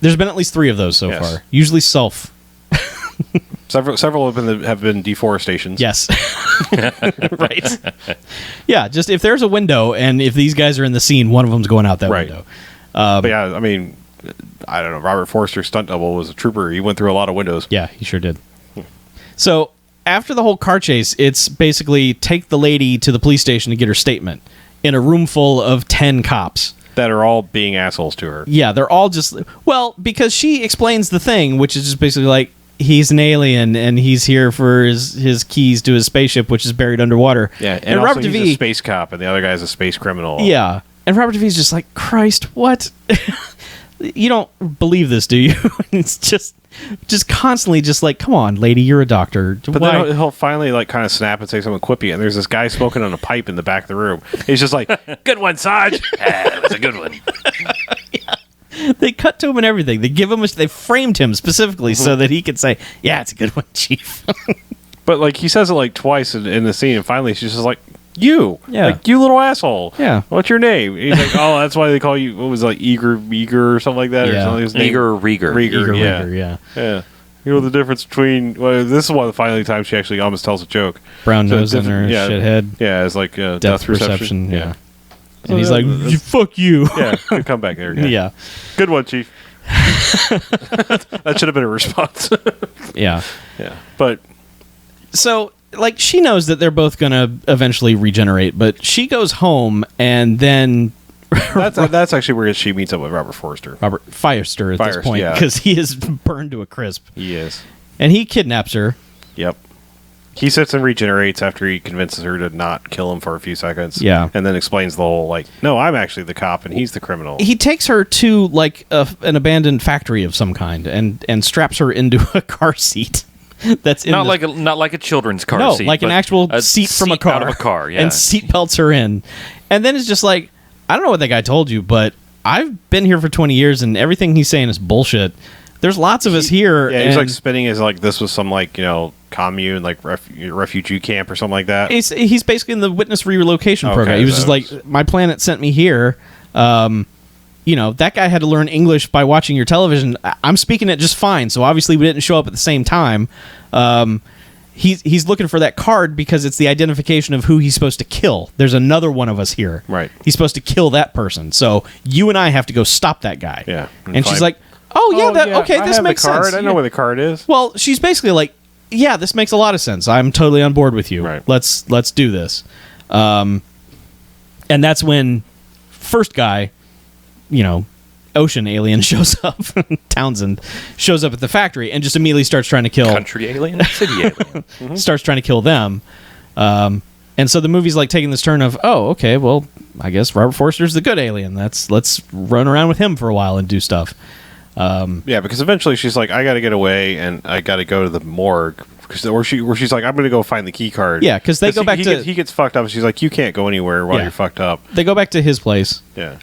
There's been at least 3 of those so Yes. far. Usually self. Several have been deforestations. Yes. Right. Yeah, just if there's a window and if these guys are in the scene, one of them's going out that Right. window. But yeah, I mean, I don't know. Robert Forster's stunt double was a trooper. He went through a lot of windows. Yeah, he sure did. So after the whole car chase, it's basically take the lady to the police station to get her statement in a room full of 10 cops. That are all being assholes to her. Yeah, they're all just because she explains the thing, which is just basically like he's an alien and he's here for his keys to his spaceship, which is buried underwater. Yeah, and also Robert he's DeVee, a space cop, and the other guy's a space criminal. yeah, and Robert DeVee's just like, Christ, what? You don't believe this, do you? It's just constantly just like, come on, lady, you're a doctor. But Why? then he'll finally like kind of snap and say something quippy, and there's this guy smoking on a pipe in the back of the room. He's just like, "Good one, Sarge. That was a good one." They cut to him and everything. They give him they framed him specifically so that he could say, "Yeah, it's a good one, Chief." But like he says it like twice in the scene, and finally she's just like, "You, Yeah. like you little asshole. Yeah. What's your name?" And he's like, "Oh, that's why they call you. What was it, like Eager or something like that, or Yeah. something." His name- Eager or Rieger. Rieger, yeah. Rieger, yeah. Yeah. You know the difference between. Well, this is one of the finally times she actually almost tells a joke. Brown So nose in her yeah, shithead. Yeah, it's like Depth perception. Yeah. So And he's like, that's- "Fuck you." Yeah, good comeback there. Guy. Yeah. Good one, Chief. That should have been a response. Yeah. Yeah, but So, like, she knows that they're both going to eventually regenerate, but she goes home and then that's actually where she meets up with Robert Forster. Robert Firester at this Firest, point yeah. because he is burned to a crisp. He is. And he kidnaps her. Yep. He sits and regenerates after he convinces her to not kill him for a few seconds. Yeah. And then explains the whole, like, no, I'm actually the cop and he's the criminal. He takes her to, like, an abandoned factory of some kind and straps her into a car seat. That's in Not the- like a children's car no, seat. like an but actual seat from a car. out of a car, yeah. And seat belts her in. And then it's just like, I don't know what that guy told you, but I've been here for 20 years and everything he's saying is bullshit. There's lots of us here. Yeah, he's and like spinning as like this was some like, you know, commune, like refugee camp or something like that. he's basically in the witness relocation Okay, program. He was so just like, my planet sent me here. You know, that guy had to learn English by watching your television. I'm speaking it just fine, so obviously we didn't show up at the same time. He's looking for that card because it's the identification of who he's supposed to kill. There's another one of us here. Right. He's supposed to kill that person. So you and I have to go stop that guy. Yeah. And And she's find- like, oh, yeah, okay, I this have makes the card. sense. I know where the card is. Well, she's basically like, yeah, this makes a lot of sense. I'm totally on board with you. Right. Let's do this. And that's when first guy, you know, ocean alien shows up. Townsend shows up at the factory and just immediately starts trying to kill country alien, city alien. starts trying to kill them. And so the movie's like taking this turn of, oh, okay, well, I guess Robert Forster's the good alien. Let's run around with him for a while and do stuff. Yeah, because eventually she's like, I got to get away and I got to go to the morgue. Where she's like, I'm going to go find the key card. Yeah, because they go back to... He gets fucked up and she's like, you can't go anywhere while you're fucked up. They go back to his place. Yeah.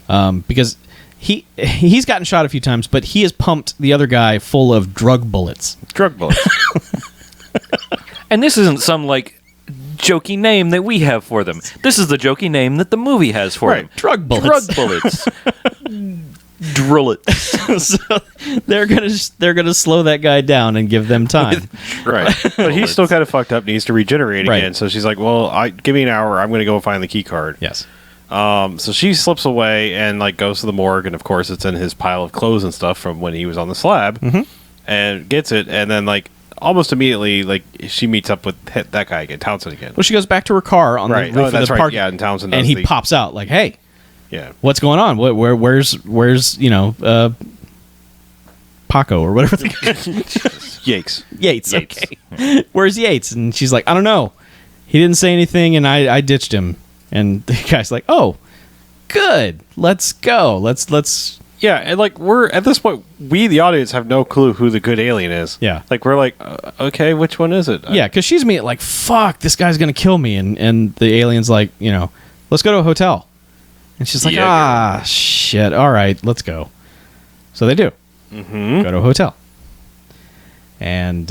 Because he's gotten shot a few times, but he has pumped the other guy full of drug bullets. Drug bullets. And this isn't some, like, jokey name that we have for them. This is the jokey name that the movie has for them. Drug bullets. Drug bullets. Drullets. So they're gonna slow that guy down and give them time. Right. But he's still kind of fucked up, needs to regenerate again. So she's like, well, give me an hour. I'm going to go find the key card. Yes. So she slips away and like goes to the morgue, and of course it's in his pile of clothes and stuff from when he was on the slab, and gets it, and then like almost immediately like she meets up with that guy again, Townsend again. Well, she goes back to her car on the roof of the park. Yeah, and Townsend and he pops out like, "Hey, yeah, what's going on? Where's Paco or whatever the Yates. Okay. Where's Yates?" And she's like, "I don't know. He didn't say anything, and I ditched him." And the guy's like, "Oh, good. Let's go. Let's." Yeah, and like we're at this point, we the audience have no clue who the good alien is. Yeah, like we're like, okay, which one is it? Yeah, because she's me like, fuck, this guy's gonna kill me, and the alien's like, let's go to a hotel, and she's like, shit, all right, let's go. So they do. Go to a hotel, and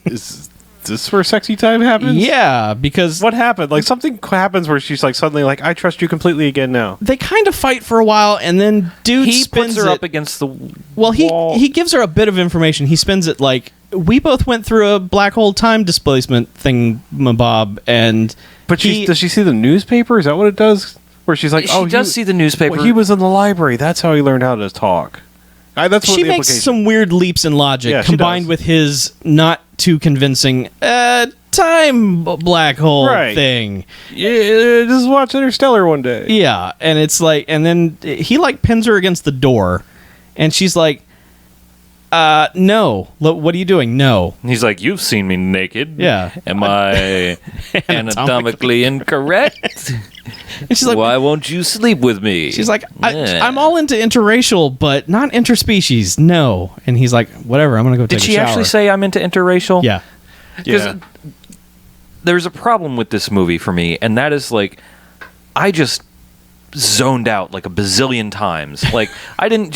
is this where sexy time happens? Yeah, because what happened? Like something happens where she's like suddenly like, I trust you completely again now. They kind of fight for a while, and then dude spins puts her up against the wall. He gives her a bit of information. He spins it like, we both went through a black hole time displacement thing, Bob, and does she see the newspaper? Is that what it does? Where she's like, she does see the newspaper. Well, he was in the library. That's how he learned how to talk. That's what she makes some weird leaps in logic combined with his not too convincing time black hole thing. Yeah, just watch Interstellar one day. Yeah, and it's like, and then he like pins her against the door, and she's like, no, what are you doing? No. And he's like, you've seen me naked. Yeah. Am I anatomically incorrect? And she's like, why won't you sleep with me? She's like, I'm all into interracial, but not interspecies. No. And he's like, whatever, I'm going to go take a shower. Did she actually say I'm into interracial? Yeah. Because there's a problem with this movie for me, and that is like, I just zoned out like a bazillion times. Like, I didn't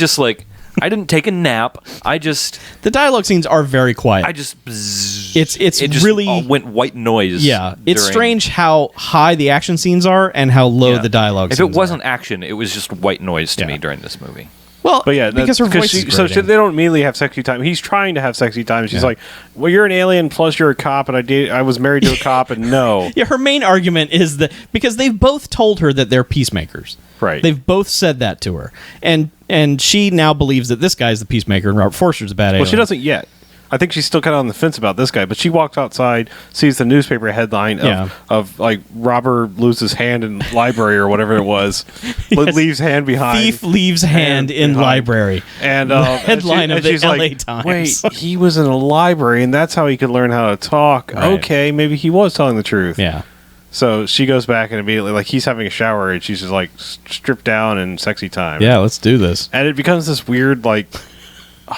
take a nap. The dialogue scenes are very quiet. It just really went white noise. Yeah, it's strange how high the action scenes are and how low the dialogue. If it wasn't action, it was just white noise to me during this movie. Well, but yeah, because her voice is grating. They don't immediately have sexy time. He's trying to have sexy time. She's like, "Well, you're an alien, plus you're a cop, and I was married to a cop, and no." Yeah, her main argument is that because they've both told her that they're peacemakers. Right. They've both said that to her, and she now believes that this guy's the peacemaker and Robert Forster's a bad alien. Well, she doesn't yet. I think she's still kind of on the fence about this guy, but she walks outside, sees the newspaper headline of like robber loses hand in library or whatever it was, leaves hand behind. Thief leaves hand in library. And headline of the LA Times. Wait, he was in a library, and that's how he could learn how to talk. Right. Okay, maybe he was telling the truth. Yeah. So she goes back and immediately, like, he's having a shower, and she's just like stripped down and sexy time. Yeah, let's do this. And it becomes this weird, like,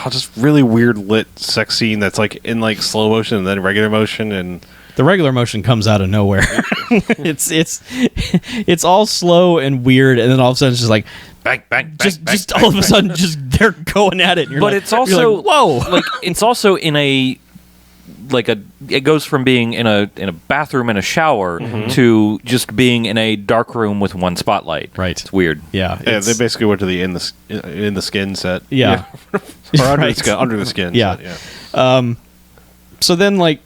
just really weird lit sex scene that's like in like slow motion and then regular motion, and the regular motion comes out of nowhere. it's all slow and weird, and then all of a sudden it's just like bang, bang, just all of a sudden just they're going at it. And but it's also like, whoa, like it's also in a it goes from being in a bathroom and a shower to just being in a dark room with one spotlight. Right, it's weird. Yeah, they basically went to the in the skin set. Yeah. Or under the skin. Yeah. So then, like,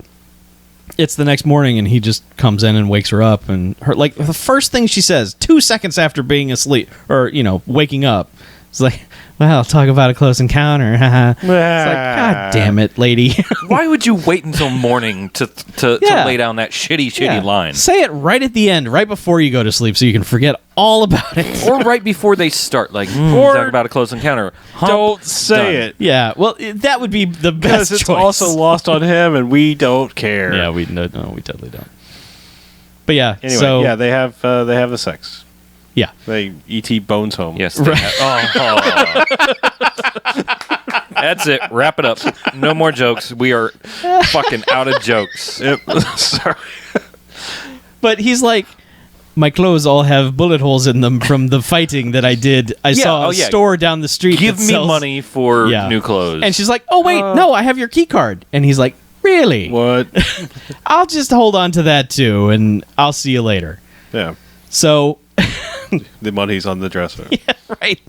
it's the next morning, and he just comes in and wakes her up, and her like the first thing she says 2 seconds after being asleep or waking up, is like, "Well, talk about a close encounter." It's like, God damn it, lady! Why would you wait until morning to lay down that shitty line? Say it right at the end, right before you go to sleep, so you can forget all about it, or right before they start. Like, talk about a close encounter. Don't say it. Yeah, well, that would be the best because it's choice. Also lost on him, and we don't care. Yeah, we totally don't. But yeah, Anyway, so yeah, they have the sex. yeah. They E.T. Bones home. Yes. That's it. Wrap it up. No more jokes. We are fucking out of jokes. Yep. Sorry. But he's like, my clothes all have bullet holes in them from the fighting that I did. I saw a store down the street. Give that me sells- money for new clothes. And she's like, oh, wait, no, I have your key card. And he's like, really? What? I'll just hold on to that too, and I'll see you later. Yeah. So, The money's on the dresser. right.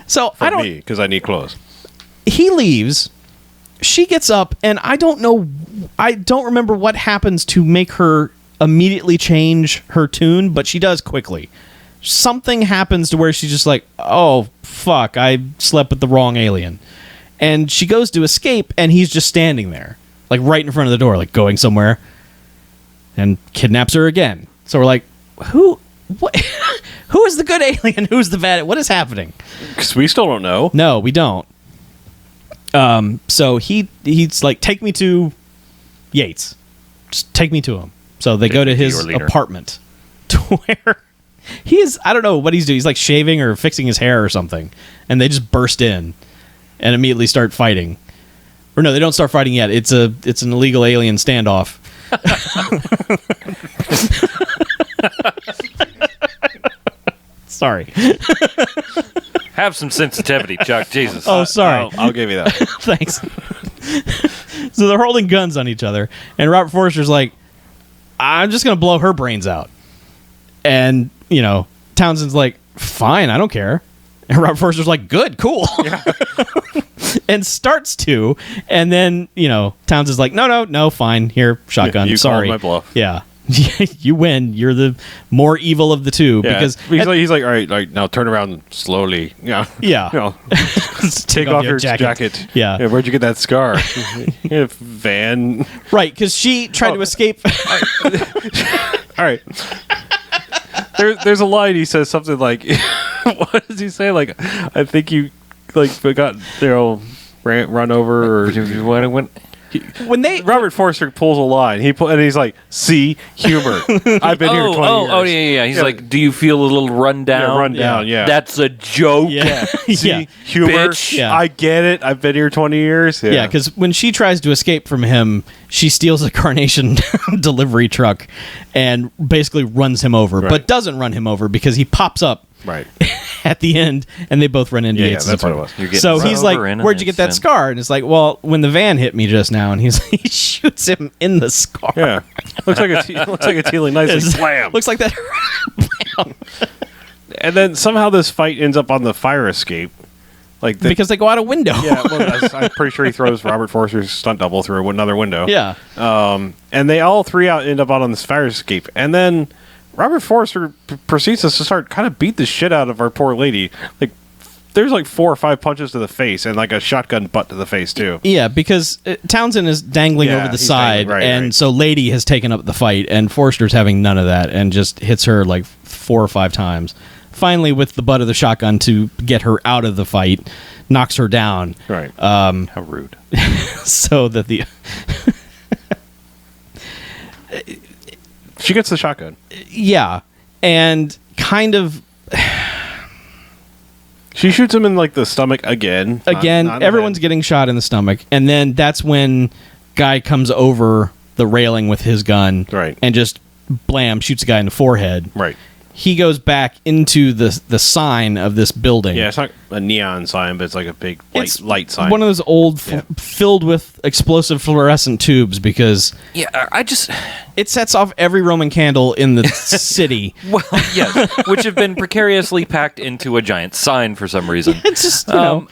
So, For I don't. me, because I need clothes. He leaves. She gets up, and I don't know. I don't remember what happens to make her immediately change her tune, but she does quickly. Something happens to where she's just like, oh, fuck, I slept with the wrong alien. And she goes to escape, and he's just standing there, like right in front of the door, like going somewhere, and kidnaps her again. So we're like, what? Who is the good alien? Who's the bad? What is happening? Because we still don't know. No, we don't. So he's like, take me to Yates. Just take me to him. So they go to his apartment to where he is. I don't know what he's doing. He's like shaving or fixing his hair or something. And they just burst in and immediately start fighting. Or no, they don't start fighting yet. It's an illegal alien standoff. Sorry. Have some sensitivity, Chuck. Jesus. Oh, sorry. I'll give you that. Thanks. So they're holding guns on each other, and Robert Forster's like, I'm just going to blow her brains out. And, Townsend's like, fine, I don't care. And Robert Forster's like, good, cool. Yeah. And starts to, and then, Townsend's like, no, fine, here, shotgun, you sorry. called my bluff. Yeah. You win. You're the more evil of the two. Yeah. Because he's like, all right, now turn around slowly. Yeah. Yeah. Take off your jacket. Yeah. Where'd you get that scar? Van. Right, because she tried to escape. All right. There's a line he says something like, what does he say? Like, I think you got run over or what? When Robert Forster pulls a line, and he's like, "See, humor. I've been here 20 years." Oh, yeah. He's like, "Do you feel a little run down?" Yeah, run down. Yeah, that's a joke. Yeah. See, humor. Bitch. Yeah. I get it. I've been here 20 years. Yeah, because when she tries to escape from him, she steals a Carnation delivery truck and basically runs him over, but doesn't run him over because he pops up right at the end, and they both run into Yates' that's apartment. what it was. So he's like, "Where'd you get that scar?" And it's like, "Well, when the van hit me just now," and he shoots him in the scar. Yeah, looks like a Tealing nicely slam. Looks like that. And then somehow this fight ends up on the fire escape, because they go out a window. Yeah, well, I'm pretty sure he throws Robert Forster's stunt double through another window. Yeah. And they all three end up out on this fire escape, and then Robert Forster proceeds to start kind of beat the shit out of our poor lady. Like, there's like 4 or 5 punches to the face and like a shotgun butt to the face too. Yeah, because Townsend is dangling over the side, right. So Lady has taken up the fight, and Forster's having none of that and just hits her like 4 or 5 times. Finally, with the butt of the shotgun to get her out of the fight, knocks her down. Right. How rude. So that the... She gets the shotgun. Yeah, and kind of... She shoots him in like the stomach again. Not everyone's getting shot in the stomach, and then that's when Guy comes over the railing with his gun, right, and just blam shoots a guy in the forehead. Right. He goes back into the sign of this building. Yeah, it's not a neon sign, but it's like a big light sign. One of those old, filled with explosive fluorescent tubes, because it sets off every Roman candle in the city. Well, yes, which have been precariously packed into a giant sign for some reason. It's just one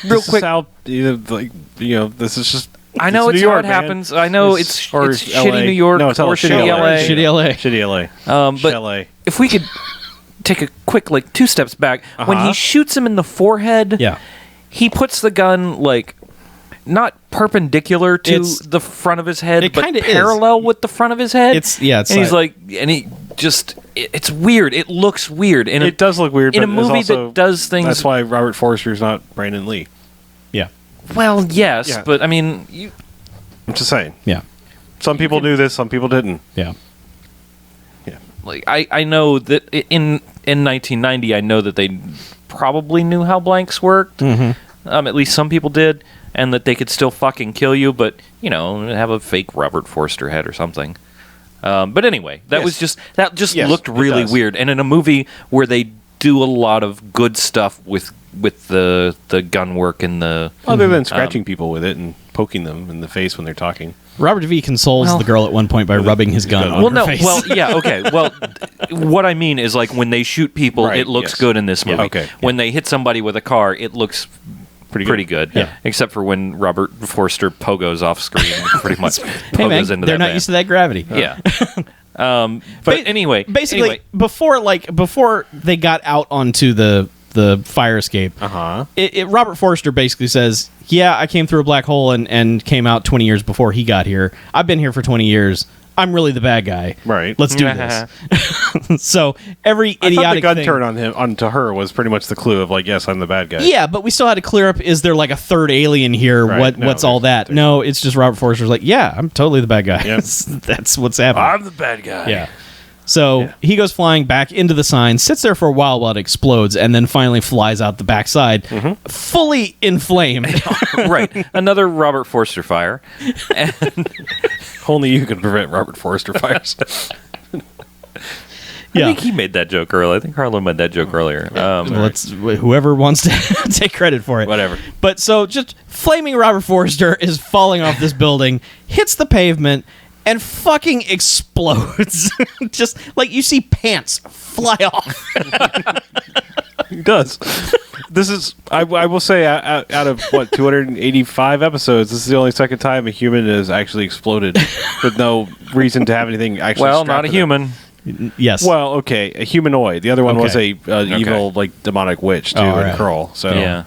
real quick. This is just. I know it's how it happens. I know it's shitty New York or shitty LA. Shitty LA. But if we could take a quick 2 steps back, when he shoots him in the forehead, he puts the gun not perpendicular to the front of his head, but parallel with the front of his head. It's it's weird. It looks weird. It does look weird in a movie that does things. That's why Robert Forster's not Brandon Lee. Yeah. Well, yes, but I mean, I'm just saying. Yeah. Some people knew this, some people didn't. Yeah. like I know that in 1990, I know that they probably knew how blanks worked. At least some people did, and that they could still fucking kill you, but have a fake Robert Forster head or something. But anyway, that looked really weird, and in a movie where they do a lot of good stuff with the gun work and the other than scratching people with it and poking them in the face when they're talking. Robert DeVee consoles the girl at one point by rubbing his gun on her face. What I mean is, like, when they shoot people, it looks good in this movie. Okay. When they hit somebody with a car, it looks pretty good. Yeah. Except for when Robert Forster pogos off screen, pretty much hey man, pogos into they're that not van. used to that gravity. Yeah. But anyway, basically, before they got out onto the fire escape, Robert Forster basically says, "Yeah, I came through a black hole and came out 20 years before he got here. I've been here for 20 years. I'm really the bad guy. Right. Let's do this." So every idiotic the gun thing, turn onto her was pretty much the clue of, like, yes, I'm the bad guy. Yeah, but we still had to clear up, is there like a third alien here? Right. What's all that? No, it's just Robert Forster's like, yeah, I'm totally the bad guy. Yep. That's what's happening. I'm the bad guy. Yeah. So he goes flying back into the sign, sits there for a while it explodes, and then finally flies out the backside, fully inflamed. Right. Another Robert Forster fire. And Only you can prevent Robert Forster fires. I think he made that joke earlier. I think Harlow made that joke earlier. Whoever wants to take credit for it. Whatever. But so just flaming Robert Forster is falling off this building, hits the pavement, and fucking explodes. Just like you see pants fly off. He does. This is, I will say, out of, 285 episodes, this is the only second time a human has actually exploded with no reason to have anything actually Well, strapped not a to human. Yes. Well, okay, a humanoid. The other one was a evil, like, demonic witch, too, Oh, and right. Curl. So. Yeah.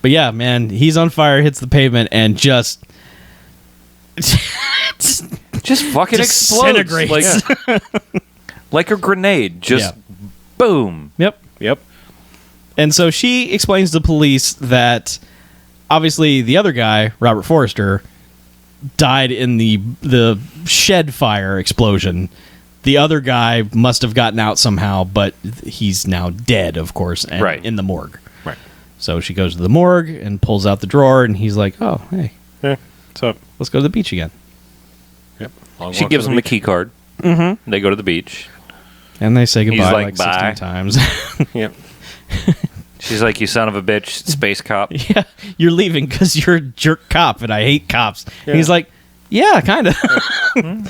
But yeah, man, he's on fire, hits the pavement, and just Fucking explodes. disintegrates. Like a grenade. Just boom. Yep. And so she explains to police that obviously the other guy, Robert Forster, died in the shed fire explosion. The other guy must have gotten out somehow, but he's now dead, of course, and in the morgue. Right. So she goes to the morgue and pulls out the drawer, and he's like, "Oh, hey, Yeah. So, let's go to the beach again." yep. She gives him the key card. Mm-hmm. They go to the beach. And they say goodbye like, like "Bye." 16 times. Yep. She's like, "You son of a bitch, space cop." Yeah, you're leaving because you're a jerk cop, and I hate cops. And he's like, "Yeah, kind of."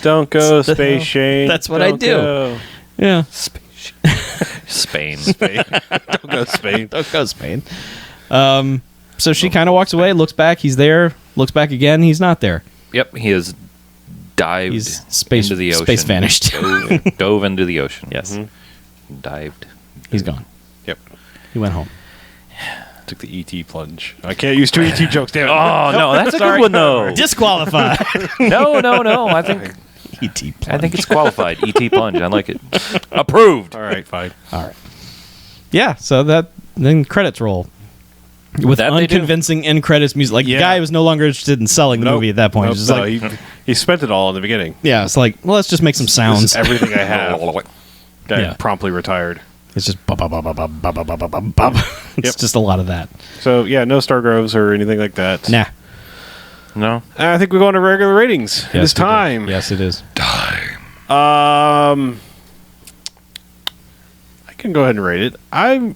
Don't go, Space Shane. That's what I Don't do. go. Yeah. Spain. Don't go, Spain. Don't go, Spain. So she kind of walks away, looks back. He's there. Looks back again. He's not there. Yep, he has dived He's space into the ocean. Space vanished. Dove into the ocean. Yes. Dived. He's gone. Yep. He went home. Took the ET plunge. I can't use two ET jokes, damn it. Oh, no, that's a good one, though. Disqualified. No. I think E.T. I think it's qualified. ET plunge. I like it. Approved. All right, fine. All right. Yeah, so then credits roll. With That they do. unconvincing end credits music. Like, the guy was no longer interested in selling the movie at that point. Nope, He's just no, like, he spent it all in the beginning. yeah, it's like, well, let's just make some This sounds. is everything I have. Guy Yeah. promptly retired. It's just bop, bop, bop, bop, bop, bop, bop, bop, bop, bop. It's Yep. just a lot of that. So, yeah, no Stargroves or anything like that. Nah. No. I think we go on to regular ratings. It is we do. time. Yes, it is. I can go ahead and rate it. I'm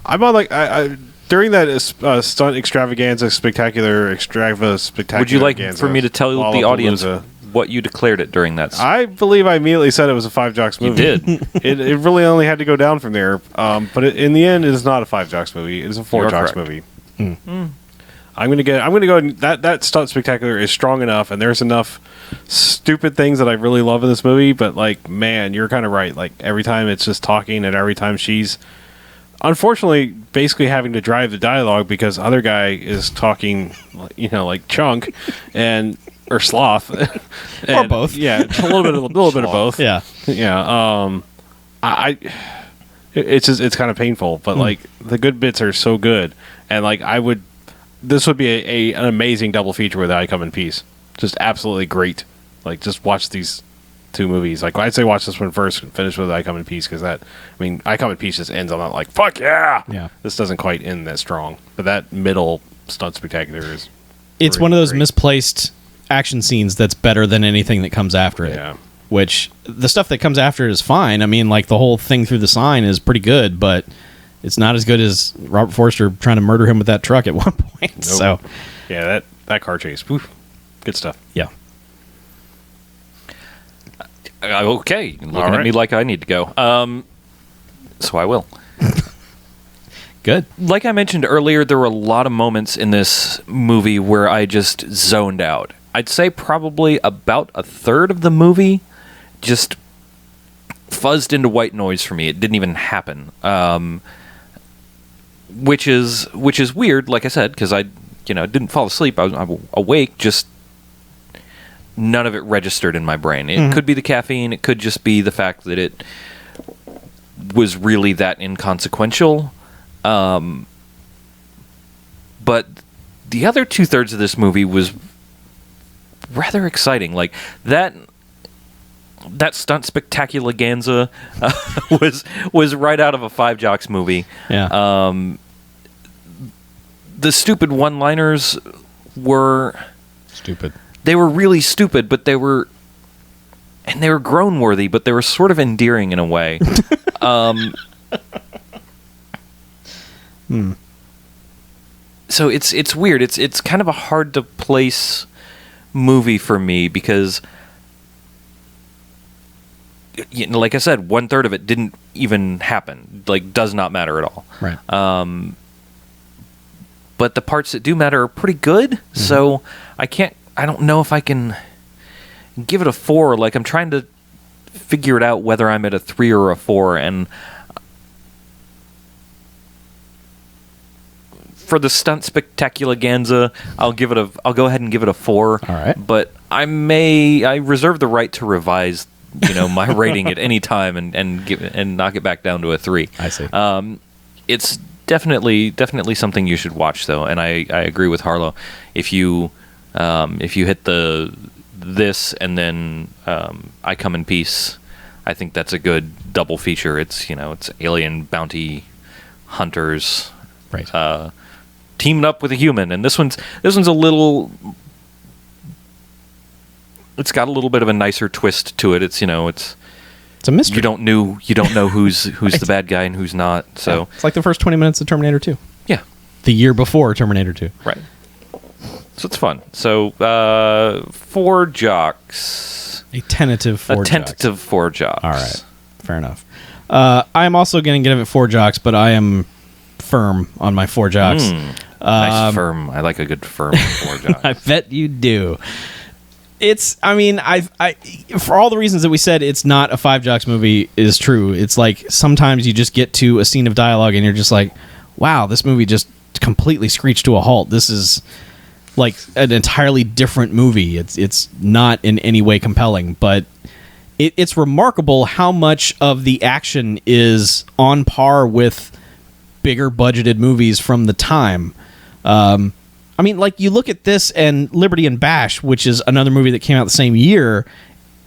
on, like, I during that stunt extravaganza spectacular Would you like for me to tell the audience what you declared it during that? I believe I immediately said it was a Five Jocks movie. You did. It really only had to go down from there. But in the end, it is not a Five Jocks movie. It is a Four You're Jocks correct. movie. I'm gonna go. That stunt spectacular is strong enough, and there's enough stupid things that I really love in this movie. But, like, man, you're kind of right. Like, every time it's just talking, and every time she's unfortunately basically having to drive the dialogue because other guy is talking, like Chunk or Sloth Or both. Yeah, a little bit of both. Yeah. Yeah. It's kind of painful, but like the good bits are so good, and like this would be an amazing double feature with I Come in Peace. Just absolutely great. Like, just watch these two movies. Like, I'd say watch this one first and finish with I Come in Peace, because I Come in Peace just ends on that, like, fuck yeah! Yeah. This doesn't quite end that strong. But that middle stunt spectacular is... It's one of those misplaced action scenes that's better than anything that comes after it. Yeah. Which, the stuff that comes after it is fine. I mean, like, the whole thing through the sign is pretty good, but it's not as good as Robert Forster trying to murder him with that truck at one point. Nope. So, yeah, that car chase, woof, good stuff. Yeah. Okay, looking at me like I need to go. So I will. Good. Like I mentioned earlier, there were a lot of moments in this movie where I just zoned out. I'd say probably about a third of the movie just fuzzed into white noise for me. It didn't even happen. Which is weird, like I said, because I didn't fall asleep. I was awake, just none of it registered in my brain. It could be the caffeine. It could just be the fact that it was really that inconsequential. But the other 2/3 of this movie was rather exciting. Like that stunt spectacular-ganza was right out of a Five Jocks movie. Yeah. The stupid one-liners were stupid. They were really stupid, but they were groan-worthy, but they were sort of endearing in a way. So it's weird. It's kind of a hard to place movie for me because, like I said, 1/3 of it didn't even happen. Like, does not matter at all. Right. But the parts that do matter are pretty good. So I don't know if I can give it a 4. Like, I'm trying to figure it out whether I'm at a 3 or a 4, and for the stunt spectacular-ganza, I'll go ahead and give it a 4. All right. But I reserve the right to revise, my rating at any time and knock it back down to a 3. I see. It's definitely something you should watch, though, and I agree with Harlow. If you hit this and then I Come in Peace, I think that's a good double feature. It's alien bounty hunters, right? Teamed up with a human, and this one's a little. It's got a little bit of a nicer twist to it. It's a mystery. You don't know who's the bad guy and who's not. So yeah. It's like the first 20 minutes of Terminator 2. Yeah. The year before Terminator 2. Right. So it's fun. So 4 jocks. A tentative 4 jocks. A tentative 4 jocks. All right. Fair enough. I am also going to give it 4 jocks, but I am firm on my 4 jocks. Nice firm. I like a good firm 4 jocks. I bet you do. I for all the reasons that we said, it's not a 5 jocks movie is true. It's like sometimes you just get to a scene of dialogue and you're just like, wow, this movie just completely screeched to a halt. This is like an entirely different movie. It's not in any way compelling, but it's remarkable how much of the action is on par with bigger budgeted movies from the time. Like, you look at this and Liberty and Bash, which is another movie that came out the same year,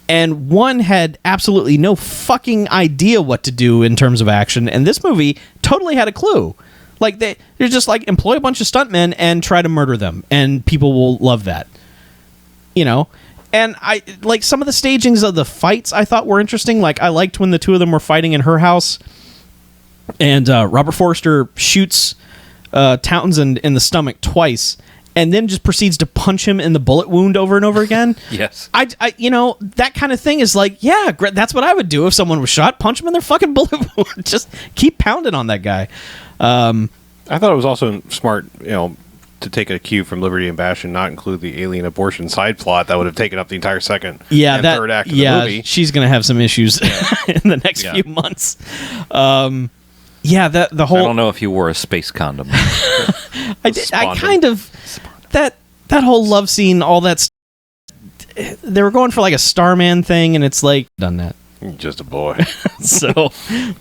and one had absolutely no fucking idea what to do in terms of action, and this movie totally had a clue. Like, they're just like, employ a bunch of stuntmen and try to murder them, and people will love that. And I like some of the stagings of the fights I thought were interesting. Like, I liked when the two of them were fighting in her house, and Robert Forster shoots Townsend in the stomach twice and then just proceeds to punch him in the bullet wound over and over again. Yes. I that kind of thing is like, yeah, that's what I would do if someone was shot. Punch him in their fucking bullet wound. Just keep pounding on that guy. I thought it was also smart, to take a cue from Liberty and Bash and not include the alien abortion side plot that would have taken up the entire second and third act of the movie. She's going to have some issues in the next few months. The whole. I don't know if you wore a space condom. I kind of that whole love scene, all that. They were going for like a Starman thing, and it's like done that. Just a boy. So,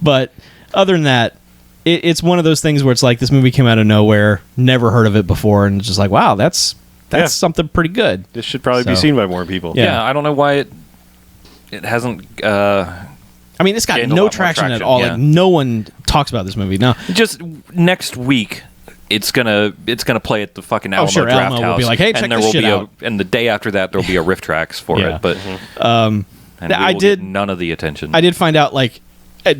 but other than that, it's one of those things where it's like this movie came out of nowhere, never heard of it before, and it's just like, wow, that's something pretty good. This should probably be seen by more people. Yeah, I don't know why It hasn't. I mean, it's got gained a no lot more traction at traction, all. yeah. Like, no one talks about this movie. No. Just next week, it's gonna play at the fucking Alamo sure, Draft Alamo House. will be like, "Hey, check and there this will shit be out." and the day after that, there'll be a riff tracks for Yeah. it. But and we I will did- get none of the attention. I did find out, like,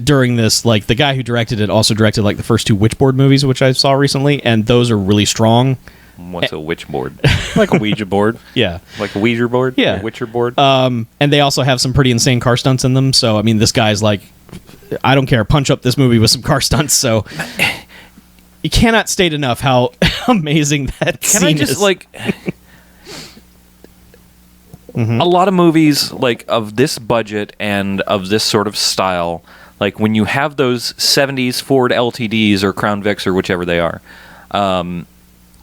during this, like, the guy who directed it also directed, like, the first 2 Witchboard movies, which I saw recently, and those are really strong. What's a witch board? Like a Ouija board. Yeah. Like a Ouija board? Yeah. A Witcher board? And they also have some pretty insane car stunts in them. So, I mean, this guy's like, I don't care, punch up this movie with some car stunts. So, you cannot state enough how amazing that Can scene I just is. like a lot of movies like of this budget and of this sort of style, like when you have those 70s Ford LTDs or Crown Vics or whichever they are,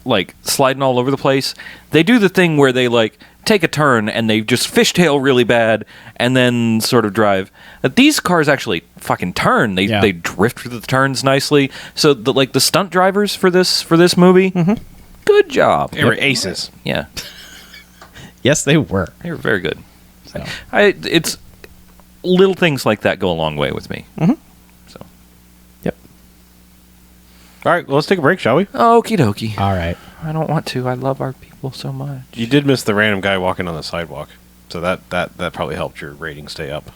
like sliding all over the place, they do the thing where they like take a turn and they just fishtail really bad and then sort of drive. These cars actually fucking turn. They drift through the turns nicely. So the stunt drivers for this movie, good job. They were aces. Yeah. Yes, they were. They were very good. So. It's little things like that go a long way with me. So, Yep. All right, well, let's take a break, shall we? okie dokie. All right. I don't want to. I love our people so much. You did miss the random guy walking on the sidewalk, so that probably helped your rating stay up.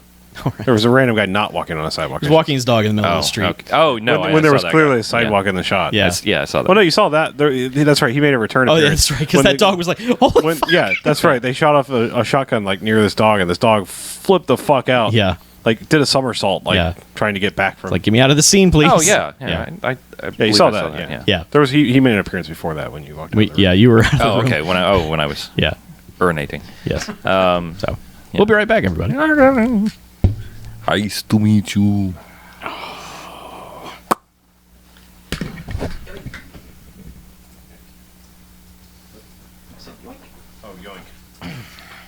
There was a random guy not walking on a sidewalk. He's walking his dog in the middle of the street. Okay. Oh no! when there I was saw that clearly guy. a sidewalk in the shot. Yeah. I saw that. Well, no, you saw that. That's right. He made a return. Oh, yeah, appearance. that's right. Because When that they- dog was like, oh, when, yeah, that's right. They shot off a shotgun like near this dog, and this dog flipped the fuck out. Yeah. Like did a somersault, like Yeah. trying to get back from. like, get me out of the scene, please. Oh yeah, yeah. Yeah. I yeah, you believe saw I that. Yeah. Yeah. There was he made an appearance before that when you walked. out of the room. Yeah, you were. Out of the Oh room. okay. When I was Yeah. urinating. Yes. Um, So, we'll be right back, everybody. Nice to meet you. Oh, yoink!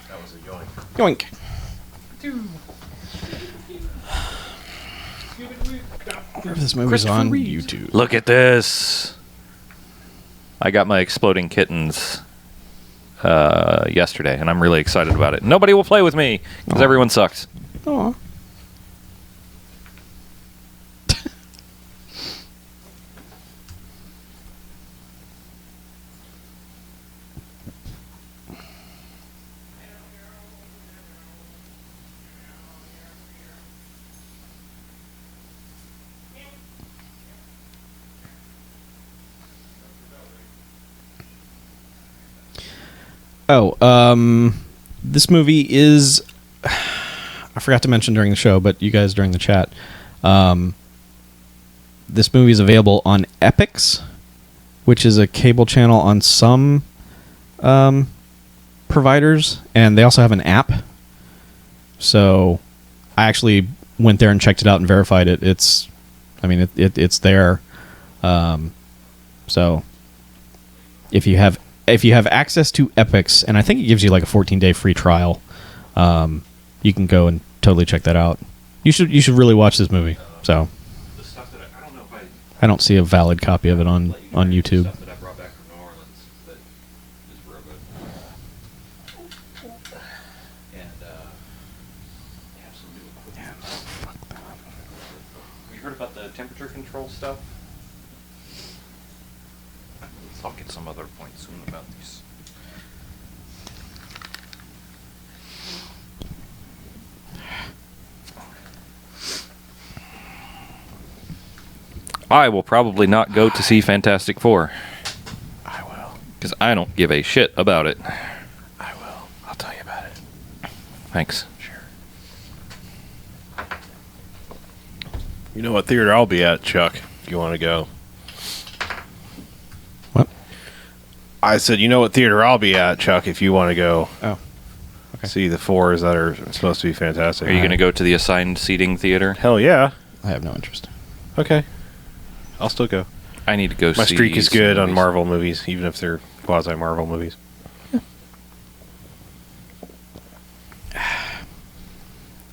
That was a yoink. Yoink. This movie's on YouTube. Look at this. I got my exploding kittens yesterday, and I'm really excited about it. Nobody will play with me because everyone sucks. Aw. This movie is, I forgot to mention during the show, but you guys during the chat, this movie is available on Epix, which is a cable channel on some providers, and they also have an app. So I actually went there and checked it out and verified it. It's there. So if you have access to Epix, and I think it gives you like a 14-day free trial, you can go and totally check that out. You should really watch this movie. So The stuff that I don't know if I don't see a valid copy of it on YouTube. Stuff that I brought back from New Orleans that is real good. And they have some new equipment. Have you heard about the temperature control stuff? I'll get some other point soon about these. I will probably not go to see Fantastic Four. I will. Because I don't give a shit about it. I will. I'll tell you about it. Thanks. Sure. You know what theater I'll be at, Chuck, if you want to go. What? I said, you know what theater I'll be at, Chuck, if you want to go Oh. see the fours that are supposed to be fantastic. Are you going to go to the assigned seating theater? Hell yeah. I have no interest. Okay. I'll still go. I need to go see My streak is some good on movies. Marvel movies, even if they're quasi-Marvel movies. All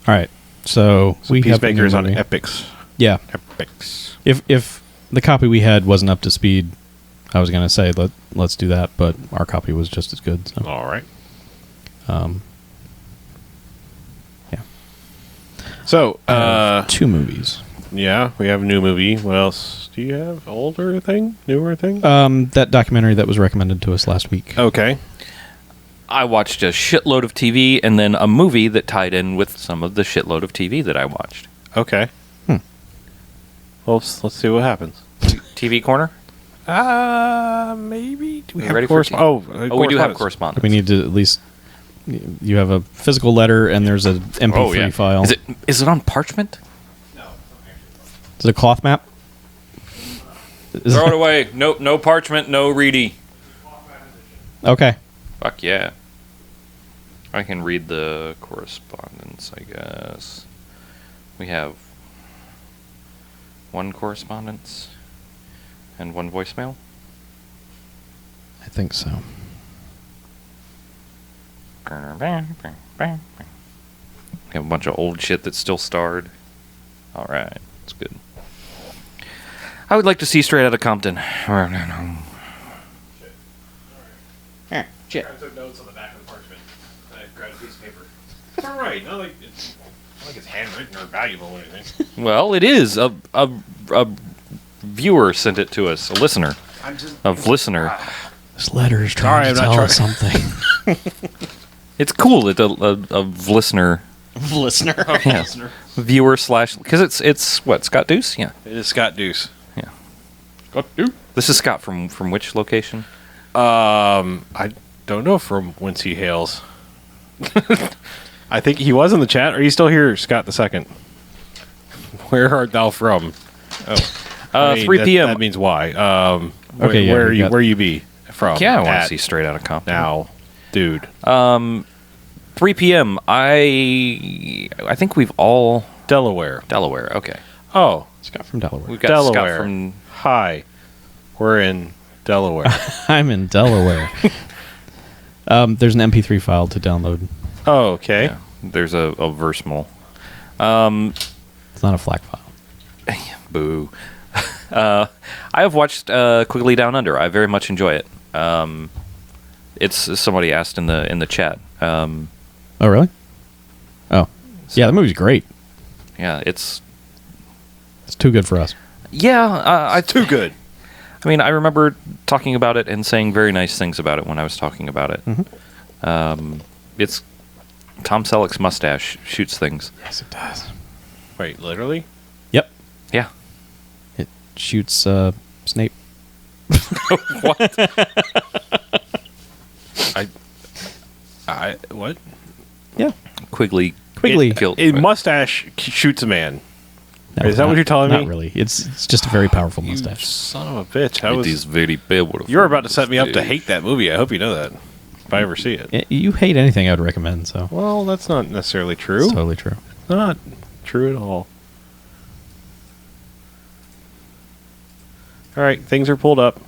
right. So, we have a new Peacemaker's on movie. Epix. Yeah. Epix. If the copy we had wasn't up to speed, I was gonna say let's do that, but our copy was just as good. So, All right. yeah. So, 2 movies. yeah, we have a new movie. What else do you have? Older thing? Newer thing? That documentary that was recommended to us last week. Okay. I watched a shitload of TV and then a movie that tied in with some of the shitload of TV that I watched. Okay. Well, let's see what happens. TV corner? Maybe. Do we You have ready for correspondence? we do have correspondence. We need to at least... You have a physical letter and there's an MP3 file. Is it on parchment? Is it a cloth map? Throw it away. No parchment, no reedy. Okay. Fuck yeah. I can read the correspondence, I guess. We have 1 correspondence and 1 voicemail. I think so. We have a bunch of old shit that's still starred. Alright, that's good. I would like to see Straight Outta Compton. Shit. I took notes on the back of the parchment. I grabbed a piece of paper. It's all right. Not like it's handwritten or valuable or anything. Well, it is. A viewer sent it to us. A listener. Listener. This letter is trying to tell us something. It's cool that a listener. Listener. Yeah. Viewer / because it's what, Scott Deuce? Yeah. It is Scott Deuce. Yeah. Scott Deuce. This is Scott from which location? I don't know from whence he hails. I think he was in the chat. Are you still here, Scott II? Where art thou from? Oh, 3 p.m. That means why. Okay, yeah, where you be from? Yeah, I want to see Straight Outta Compton. Now, dude. 3 p.m. I think we've all Delaware. Okay. Oh, Scott from Delaware. We've got Delaware. Scott from. Hi. We're in Delaware. I'm in Delaware. There's an MP3 file to download. Oh, okay. Yeah, there's a versmol. It's not a FLAC file. Boo. I have watched Quigley Down Under. I very much enjoy it. It's somebody asked in the chat. Oh, really? Oh, yeah. The movie's great. Yeah, it's too good for us. Yeah, Too good. I mean, I remember talking about it and saying very nice things about it when I was talking about it. Mm-hmm. It's Tom Selleck's mustache shoots things. Yes, it does. Wait, literally? Yep. Yeah. It shoots Snape. What? I what? Yeah. Quigley. Killed. A mustache shoots a man. No, Is that what you're telling me? Not really. It's just a very powerful mustache. You son of a bitch. It is very beautiful. You're about to set me up to hate that movie. I hope you know that. If I ever see it. You hate anything I would recommend, so. Well, that's not necessarily true. It's totally true. Not true at all. All right, things are pulled up.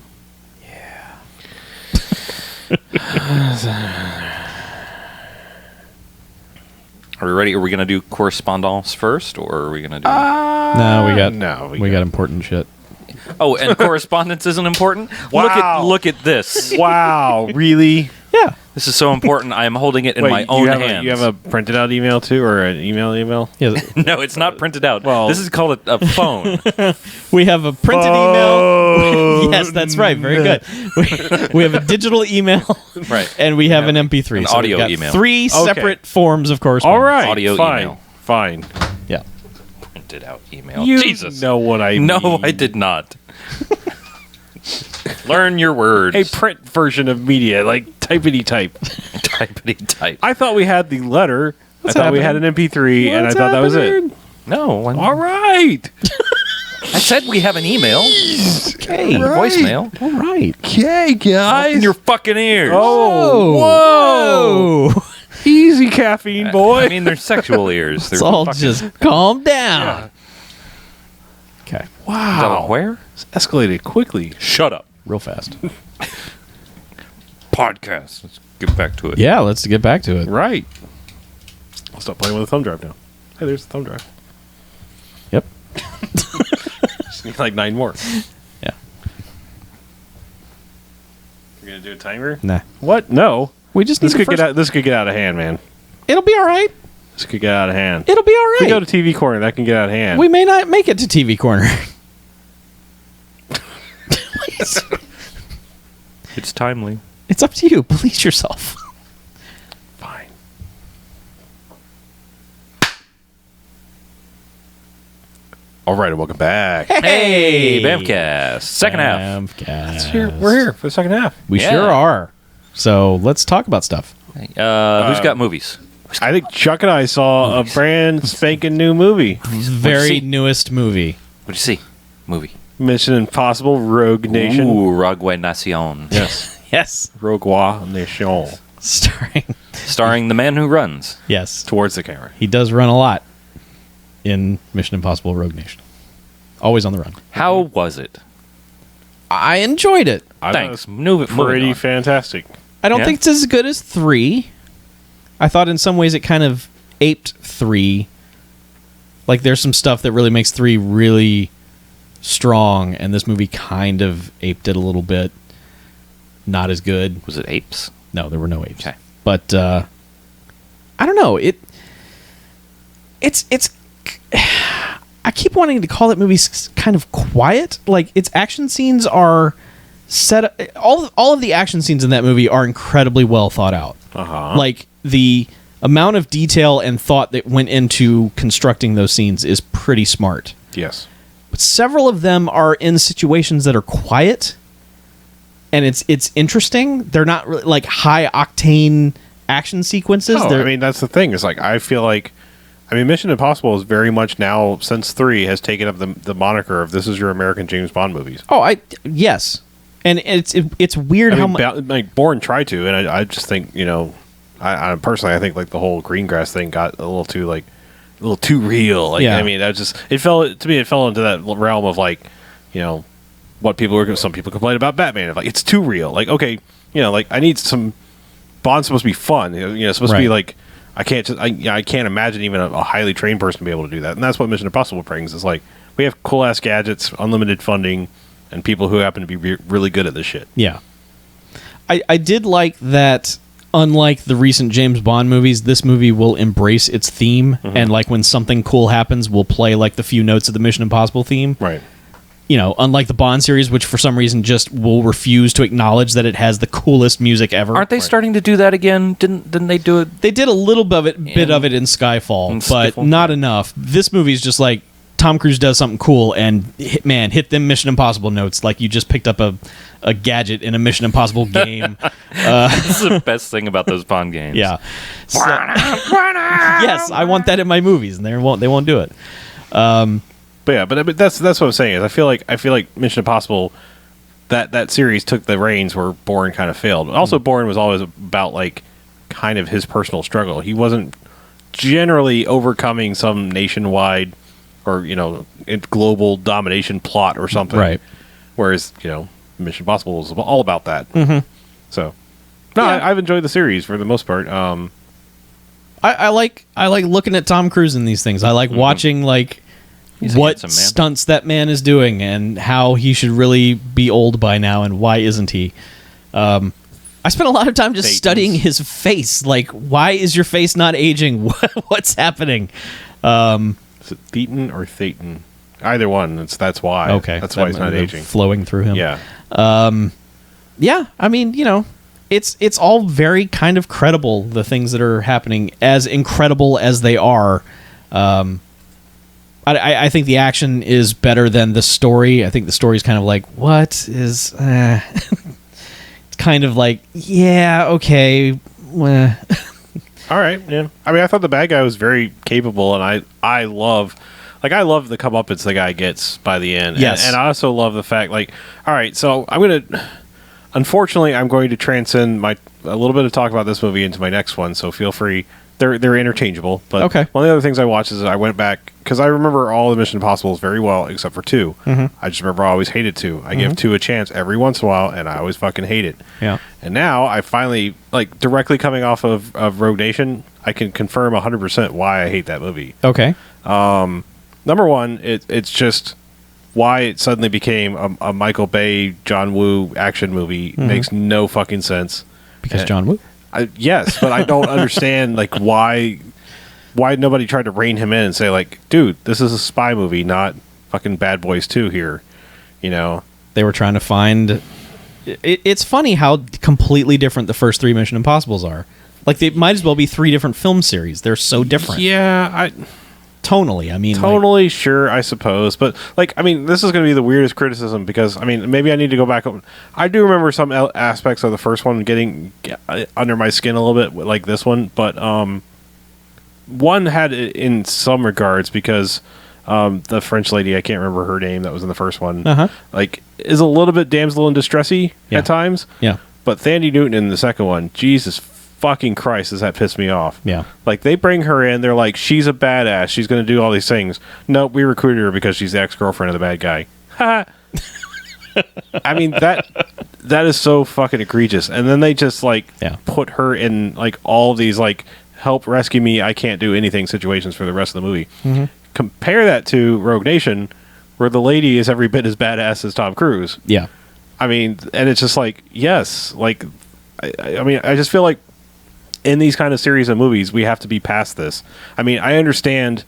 Are we ready? Are we going to do correspondence first, or are we going to do... No, we got important shit. Oh, and correspondence isn't important? Wow. Look at this. Wow, really? Yeah. This is so important. I am holding it in my own hands. You have a printed out email too, or an email? Yeah. No, it's not printed out. Well- This is called a phone. We have a printed email. Yes, that's right. Very good. We have a digital email. Right. And we have an MP3. An So audio we've got email. 3 separate forms of correspondence. All right, Audio fine, email. fine. Yeah. Printed out email. You Jesus. know what I mean. No, I did not. Learn your words. A print version of media, like typity type. Typity type. I thought we had the letter. What's I thought we had an MP3, and I thought that was it. No. All right. I said we have an email. Okay. Voicemail. All right. Okay, guys. In your fucking ears. Oh, whoa. Easy, caffeine boy. I mean, they're sexual ears. Let's They're all fucking- just calm down. Okay. Wow. Where? It's escalated quickly. Shut up. Real fast. Podcast. Let's get back to it. Yeah, let's get back to it. Right. I'll stop playing with a thumb drive now. Hey, there's the thumb drive. Yep. Just need like 9 more. Yeah. You're gonna do a timer? Nah. What? No. We just need This the could first... get out. This could get out of hand, man. It'll be all right. This could get out of hand. It'll be all right. If we go to TV Corner, that can get out of hand. We may not make it to TV Corner. It's timely. It's up to you. Police yourself. Fine. All right, welcome back. Hey, BMFcast. Second half. BMFcast. We're here for the second half. We Yeah. sure are. So let's talk about stuff. Who's got movies? I think Chuck and I saw a brand spanking new movie. Very see? newest movie. What'd you see? Movie. Mission Impossible Rogue Nation. Ooh, Rogue Nation. Yes. Yes. Rogue Nation. Starring the man who runs. Yes. Towards the camera. He does run a lot in Mission Impossible Rogue Nation. Always on the run. How was it? I enjoyed it. I thought Thanks. it was Moving pretty on. fantastic. I don't Yeah? think it's as good as 3. I thought in some ways it kind of aped 3. Like there's some stuff that really makes 3 really strong, and this movie kind of aped it a little bit. Not as good. Was it apes? No, there were no apes. Okay. But I don't know. It's I keep wanting to call that movie kind of quiet. Like its action scenes are set. All of the action scenes in that movie are incredibly well thought out. Like the amount of detail and thought that went into constructing those scenes is pretty smart. Yes. But several of them are in situations that are quiet, and it's interesting. They're not really like high octane action sequences. I mean, that's the thing. It's like, I feel like, Mission Impossible is very much now, since 3, has taken up the moniker of this is your American James Bond movies. Yes, and it's weird how much. Like, Bourne tried to, and I just think, I personally, I think like the whole green grass thing got a little too real. Like, Yeah. I mean, it fell into that realm of like, what some people complain about Batman. Like, it's too real. Like, okay, like I need some. Bond's supposed to be fun. Supposed to be like, I can't imagine even a highly trained person to be able to do that. And that's what Mission Impossible brings. It's like, we have cool ass gadgets, unlimited funding, and people who happen to be really good at this shit. Yeah, I did like that. Unlike the recent James Bond movies, this movie will embrace its theme, and like when something cool happens, we'll play like the few notes of the Mission Impossible theme. Right. Unlike the Bond series, which for some reason just will refuse to acknowledge that it has the coolest music ever. Aren't they starting to do that again? Didn't they do it? They did a little bit of it in Skyfall, but not enough. This movie is just like Tom Cruise does something cool, and hit them Mission Impossible notes like you just picked up a gadget in a Mission Impossible game. This is the best thing about those Bond games. Yeah. So- yes, I want that in my movies, and they won't do it. But that's what I'm saying. Is I feel like Mission Impossible, that series took the reins where Bourne kind of failed. Also, Bourne was always about like kind of his personal struggle. He wasn't generally overcoming some nationwide or global domination plot or something. Right. Whereas Mission Impossible was all about that. Mm-hmm. So, no, Yeah. I've enjoyed the series for the most part. I like looking at Tom Cruise in these things. I like watching like He's a what handsome man. stunts that man is doing and how he should really be old by now and why isn't he. I spent a lot of time just studying his face. Like, why is your face not aging? What's happening? Is it Thetan or Thetan? Either one. That's why. Okay, That's why he's not aging. Flowing through him. Yeah. Yeah, I mean, it's all very kind of credible, the things that are happening, as incredible as they are. I think the action is better than the story. I think the story is kind of like, what is... it's kind of like, yeah, okay. All right, yeah. I thought the bad guy was very capable, and I love the comeuppance the guy gets by the end. Yes. And I also love the fact, like, all right, so unfortunately, I'm going to transcend a little bit of talk about this movie into my next one, so feel free. They're interchangeable, but okay. One of the other things I watched is I went back, because I remember all the Mission Impossibles very well, except for 2. Mm-hmm. I just remember I always hated 2. I give 2 a chance every once in a while, and I always fucking hate it. Yeah. And now, I finally, like, directly coming off of Rogue Nation, I can confirm 100% why I hate that movie. Okay. Number one, it's just why it suddenly became a Michael Bay, John Woo action movie makes no fucking sense. Because John Woo? Yes, but I don't understand like why why nobody tried to rein him in and say like, dude, this is a spy movie, not fucking Bad Boys 2 here. You know, they were trying to find. It's funny how completely different the first 3 Mission Impossibles are. Like, they might as well be 3 different film series. They're so different. Yeah, tonally, I mean, totally, like, sure, I suppose, but like, I mean, this is going to be the weirdest criticism because I mean, maybe I need to go back. I do remember some aspects of the first one getting under my skin a little bit, like this one, but one had it in some regards because the French lady, I can't remember her name, that was in the first one, like, is a little bit damsel in distressy at times. Yeah, but Thandie Newton in the second one, Jesus fucking Christ, does that piss me off. Yeah. Like, they bring her in, they're like, she's a badass, she's going to do all these things. Nope, we recruited her because she's the ex-girlfriend of the bad guy. Ha! I mean, that is so fucking egregious. And then they just, like, put her in, like, all these, like, help rescue me, I can't do anything situations for the rest of the movie. Mm-hmm. Compare that to Rogue Nation, where the lady is every bit as badass as Tom Cruise. Yeah. I mean, and it's just like, yes, like, I mean, I just feel like in these kind of series of movies, we have to be past this. I mean, I understand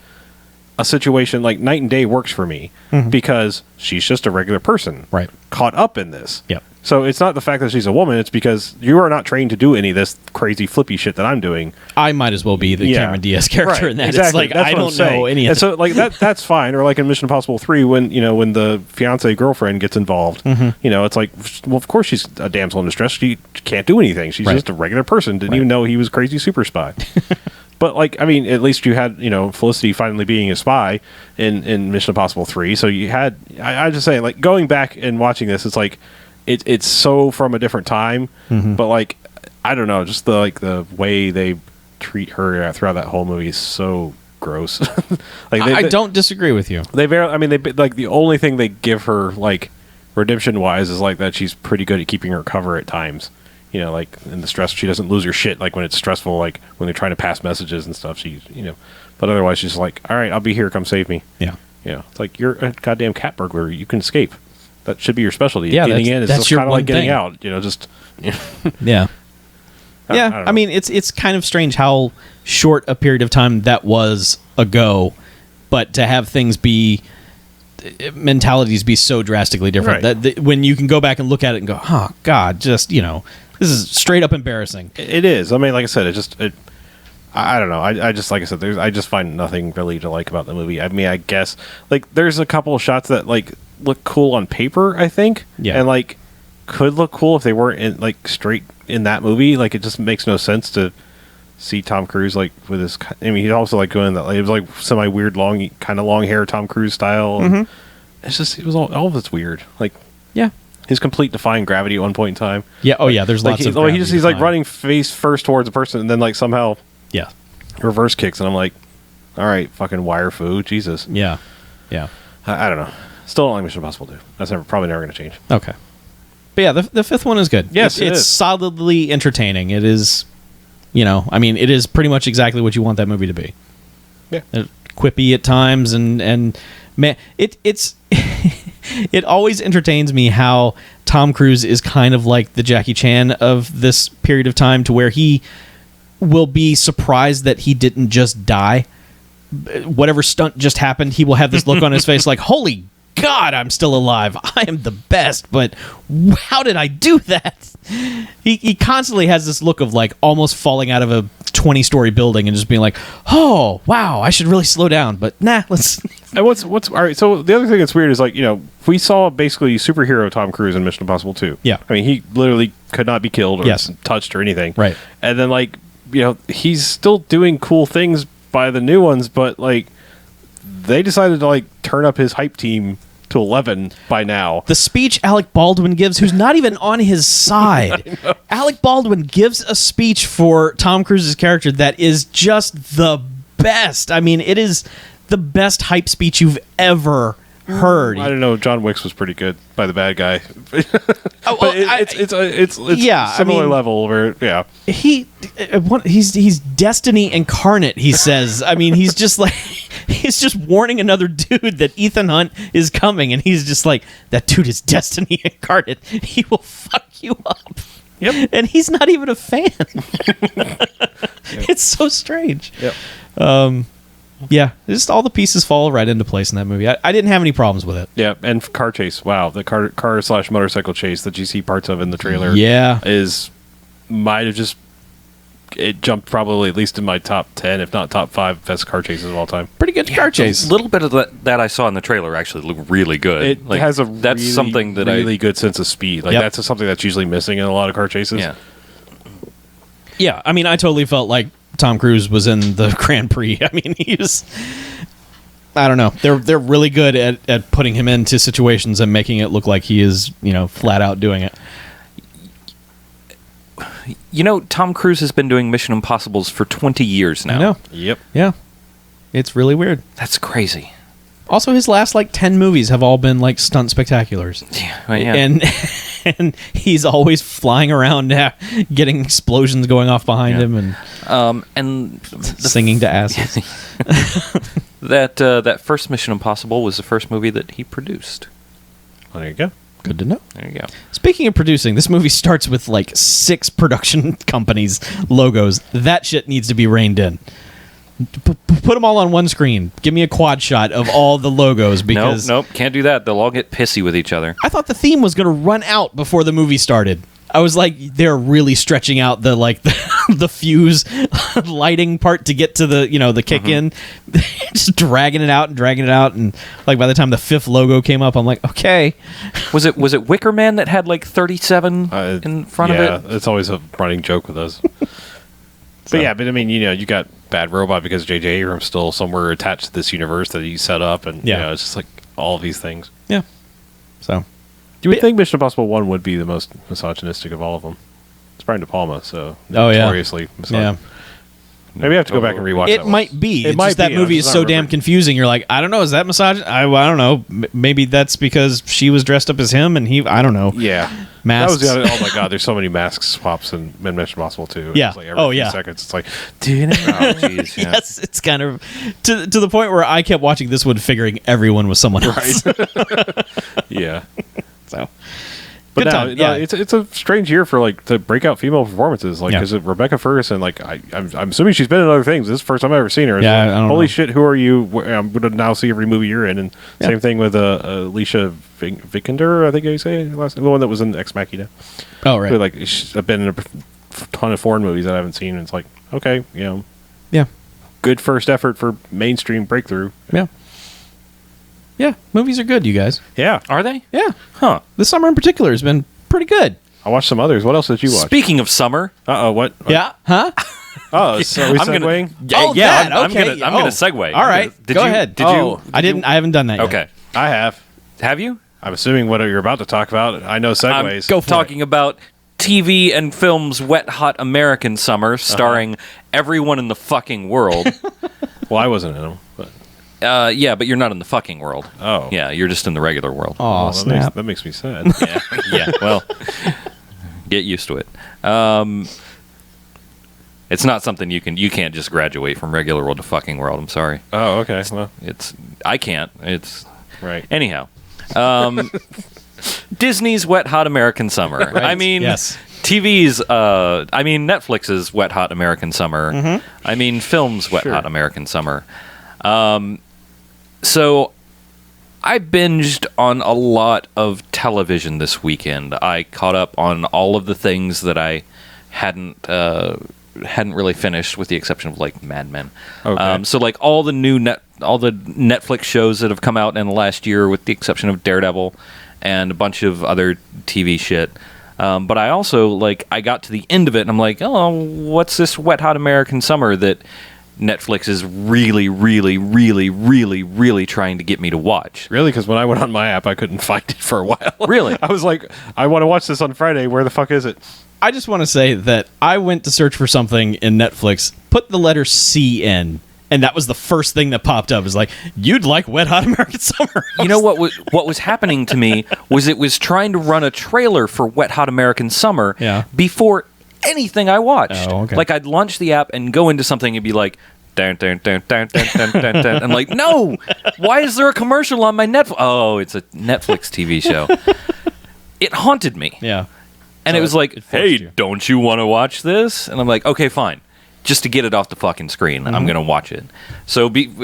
a situation like Night and Day works for me because she's just a regular person, right, caught up in this. Yep. So it's not the fact that she's a woman; it's because you are not trained to do any of this crazy flippy shit that I'm doing. I might as well be the Cameron Diaz character in that. Exactly. It's like, I don't know any of that. So like that's fine. Or like in Mission Impossible 3, when the fiance girlfriend gets involved, it's like, well, of course she's a damsel in distress. She can't do anything. She's just a regular person. Didn't even know he was a crazy super spy. But, like, I mean, at least you had, Felicity finally being a spy in Mission Impossible 3. So you had, I just say, like, going back and watching this, it's like, it's so from a different time. But, like, I don't know, just the way they treat her throughout that whole movie is so gross. Like, I don't disagree with you. They like, the only thing they give her, like, redemption-wise is, like, that she's pretty good at keeping her cover at times. Like, in the stress, she doesn't lose her shit, like, when it's stressful, like, when they're trying to pass messages and stuff, but otherwise, she's like, all right, I'll be here, come save me. Yeah. It's like, you're a goddamn cat burglar, you can escape. That should be your specialty. Yeah, getting in is that's just your kind of like getting thing. out, just... Yeah. I mean, it's kind of strange how short a period of time that was ago, but to have things be... mentalities be so drastically different that when you can go back and look at it and go, oh, God, just, this is straight up embarrassing. It is. I mean, like I said, I don't know. I just, like I said, I just find nothing really to like about the movie. I mean, I guess, like, there's a couple of shots that, like, look cool on paper, I think. Yeah. And, like, could look cool if they weren't, in, like, straight in that movie. Like, it just makes no sense to see Tom Cruise, like, with his... I mean, he's also, like, going that... Like, it was, like, semi-weird, kind of long hair Tom Cruise style. It's just... It was all of it's weird. Like... Yeah. His complete defying gravity at one point in time. Yeah, oh yeah, there's lots of gravity. He's like running face first towards a person and then like somehow reverse kicks and I'm like, all right, fucking wire foo, Jesus. Yeah. Yeah. I don't know. Still don't like Mission Impossible 2. That's probably never going to change. Okay. But yeah, the fifth one is good. Yes, it's solidly entertaining. It is, I mean, it is pretty much exactly what you want that movie to be. Yeah. Quippy at times and man, it's it always entertains me how Tom Cruise is kind of like the Jackie Chan of this period of time, to where he will be surprised that he didn't just die. Whatever stunt just happened, he will have this look on his face like, holy God, I'm still alive. I am the best, but how did I do that? He constantly has this look of like almost falling out of a 20-story building and just being like, oh, wow, I should really slow down. But nah, let's... And what's all right, so the other thing that's weird is like, we saw basically superhero Tom Cruise in Mission Impossible 2. Yeah. I mean, he literally could not be killed or touched or anything. Right. And then like, he's still doing cool things by the new ones, but like, they decided to like turn up his hype team to 11 by now. The speech Alec Baldwin gives, who's not even on his side. Alec Baldwin gives a speech for Tom Cruise's character that is just the best. I mean, it is the best hype speech you've ever heard. I don't know. John Wick's was pretty good by the bad guy. It's similar level where he's destiny incarnate. He says. I mean, he's just like he's just warning another dude that Ethan Hunt is coming, and he's just like, that dude is destiny incarnate. He will fuck you up. Yep. And he's not even a fan. It's so strange. Yep. Yeah, just all the pieces fall right into place in that movie. I didn't have any problems with it. Yeah, and car chase. Wow, the car slash motorcycle chase that you see parts of in the trailer. Yeah, might have just it jumped probably at least in my top 10, if not top 5 best car chases of all time. pretty good car chase. A little bit of that I saw in the trailer actually looked really good. It has a that's really, something that really good sense of speed. Like that's something that's usually missing in a lot of car chases. Yeah. Yeah, I mean, I totally felt like Tom Cruise was in the Grand Prix. I mean, he was. I don't know. They're really good at putting him into situations and making it look like he is, flat out doing it. Tom Cruise has been doing Mission Impossibles for 20 years now. I know. Yep. Yeah. It's really weird. That's crazy. Also, his last 10 movies have all been stunt spectaculars. Yeah. And he's always flying around, getting explosions going off behind him, and singing to asses. That first Mission Impossible was the first movie that he produced. Well, there you go. Good to know. There you go. Speaking of producing, this movie starts with 6 production companies' logos. That shit needs to be reined in. Put them all on one screen. Give me a quad shot of all the logos because Nope, can't do that. They'll all get pissy with each other. I thought the theme was going to run out before the movie started. I was like, they're really stretching out the the fuse lighting part to get to the kick in, just dragging it out, and by the time the 5th logo came up, I'm like, okay. Was it Wicker Man that had 37 in front of it? Yeah, it's always a running joke with us. But I mean, you got Bad Robot because J.J. Abrams still somewhere attached to this universe that he set up, and it's just all of these things. Yeah. So you would think Mission Impossible 1 would be the most misogynistic of all of them. It's Brian De Palma, so notoriously yeah. Maybe I have to go back and rewatch it. That Might be. It it's might just that be. movie is so damn confusing. You're like, I don't know. Is that misogynist? I don't know. Maybe that's because she was dressed up as him and he. I don't know. Yeah. Masks. That was oh my god! There's so many mask swaps in Mission Impossible too. Yeah. It's every few seconds, it's like, jeez. Yeah. Yes, it's kind of to the point where I kept watching this one, figuring everyone was someone else. Right. Yeah. So. But it's a strange year for the breakout female performances. Because Rebecca Ferguson, I'm assuming she's been in other things. This is the first time I've ever seen her. Yeah, I don't holy know. shit, who are you? I'm going to now see every movie you're in. And same thing with Alicia Vikander, I think you say the one that was in Ex Machina. Oh right. Who, she's been in a ton of foreign movies that I haven't seen. And it's like, okay, yeah, good first effort for mainstream breakthrough. Yeah. Yeah, movies are good, you guys. Yeah. Are they? Yeah. Huh. This summer in particular has been pretty good. I watched some others. What else did you watch? Speaking of summer. Uh-oh, what? Yeah. Huh? Oh, so are we segueing? I'm gonna segue. All right. Go ahead. Did you? I haven't done that yet. Okay. I have. Have you? I'm assuming what you're about to talk about. I know segues. Go talking about TV and film's Wet Hot American Summer, starring everyone in the fucking world. Well, I wasn't in them, but yeah, but you're not in the fucking world. Oh, yeah, you're just in the regular world. Oh, well, snap. That makes me sad. Yeah. Well, get used to it. It's not something you can't just graduate from regular world to fucking world. I'm sorry. Oh, okay. Well, I can't. It's right. Anyhow, Disney's Wet Hot American Summer. Right. I mean, yes. TV's. I mean, Netflix's Wet Hot American Summer. Mm-hmm. I mean, film's Wet Hot American Summer. So I binged on a lot of television this weekend. I caught up on all of the things that I hadn't really finished, with the exception of Mad Men. Okay. So all the Netflix shows that have come out in the last year, with the exception of Daredevil and a bunch of other TV shit. But I also I got to the end of it and I'm like, oh, what's this Wet Hot American Summer that Netflix is really, really, really, really, really trying to get me to watch? Really? Because when I went on my app, I couldn't find it for a while. Really? I was like, I want to watch this on Friday. Where the fuck is it? I just want to say that I went to search for something in Netflix, put the letter C in, and that was the first thing that popped up. It was like, you'd like Wet Hot American Summer. You know what was happening to me was it was trying to run a trailer for Wet Hot American Summer before anything I watched. Oh, okay. I'd launch the app and go into something and be like, dun, dun, dun, dun, dun, dun, dun, dun. I'm like, no, why is there a commercial on my Netflix? Oh, it's a Netflix TV show. It haunted me. Yeah. And So it was like, it forced hey, you. don't you want to watch this? And I'm like, okay, fine. just to get it off the fucking screen. I'm going to watch it.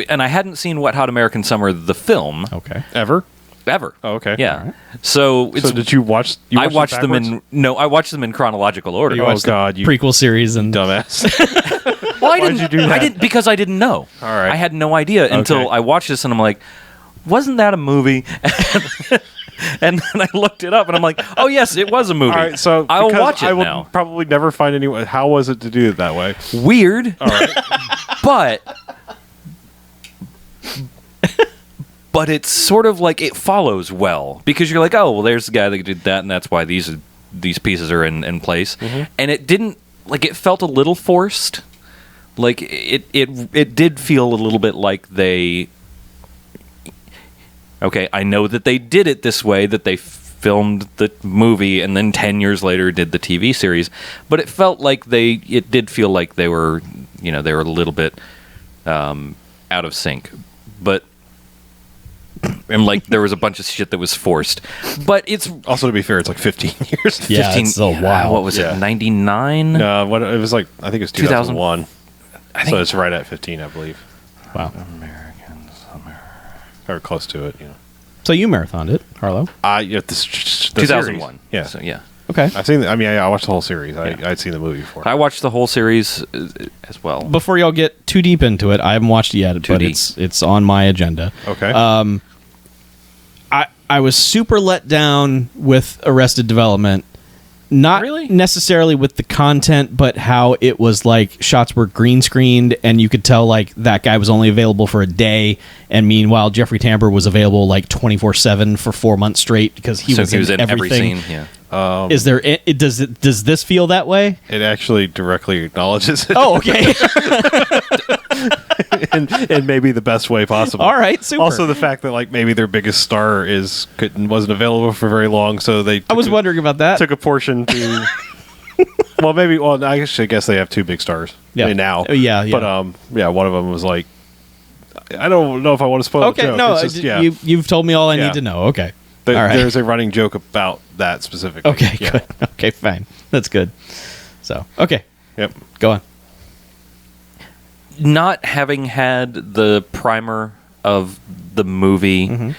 And I hadn't seen Wet Hot American Summer, the film. Okay. Ever? Oh, okay. Yeah. Right. So did you watch? I watched them I watched them in chronological order. Oh God, you prequel series and dumbass. Well, Why'd you do that? I didn't because I didn't know. All right. I had no idea until I watched this, and I'm like, wasn't that a movie? And then I looked it up, and I'm like, oh yes, it was a movie. All right, so I'll watch it I will now. probably never find anyone. How was it to do it that way? Weird. All right. But it's sort of like it follows well because you're like, oh, well, there's the guy that did that, and that's why these pieces are in place. And it didn't it felt a little forced. Like it did feel a little bit like they. Okay, I know that they did it this way, that they filmed the movie and then 10 years later did the TV series, but it felt like it did feel like they were a little bit out of sync. But and there was a bunch of shit that was forced. But it's also, to be fair, it's like 15 years. Yeah, 15, it's a while. What was it? 99? No, it was like I think it was 2001. So it's right at 15, I believe. Wow. Or close to it, So you marathoned it, Harlow? The 2001. Series. Yeah. So yeah. Okay. I've seen. I watched the whole series. I'd seen the movie before. I watched the whole series as well. Before y'all get too deep into it, I haven't watched it yet, but it's on my agenda. Okay. I was super let down with Arrested Development. Not really? necessarily with the content, but how it was like shots were green screened, and you could tell like that guy was only available for a day, and meanwhile Jeffrey Tambor was available like 24/7 for 4 months straight because he was in everything. Every scene. Yeah. Is there? Does this feel that way? It actually directly acknowledges it. Oh, okay. in maybe the best way possible. All right, super. Also, the fact that maybe their biggest star wasn't available for very long, so I was wondering about that. Took a portion to. Well, maybe. Well, I guess they have two big stars. Yeah. Now. Yeah. But one of them was like. I don't know if I want to spoil the joke. No, it's just, you've told me all I need to know. Okay. All right. There's a running joke about that specifically. Okay, good. Okay, fine. That's good. So, okay. Yep. Go on. Not having had the primer of the movie,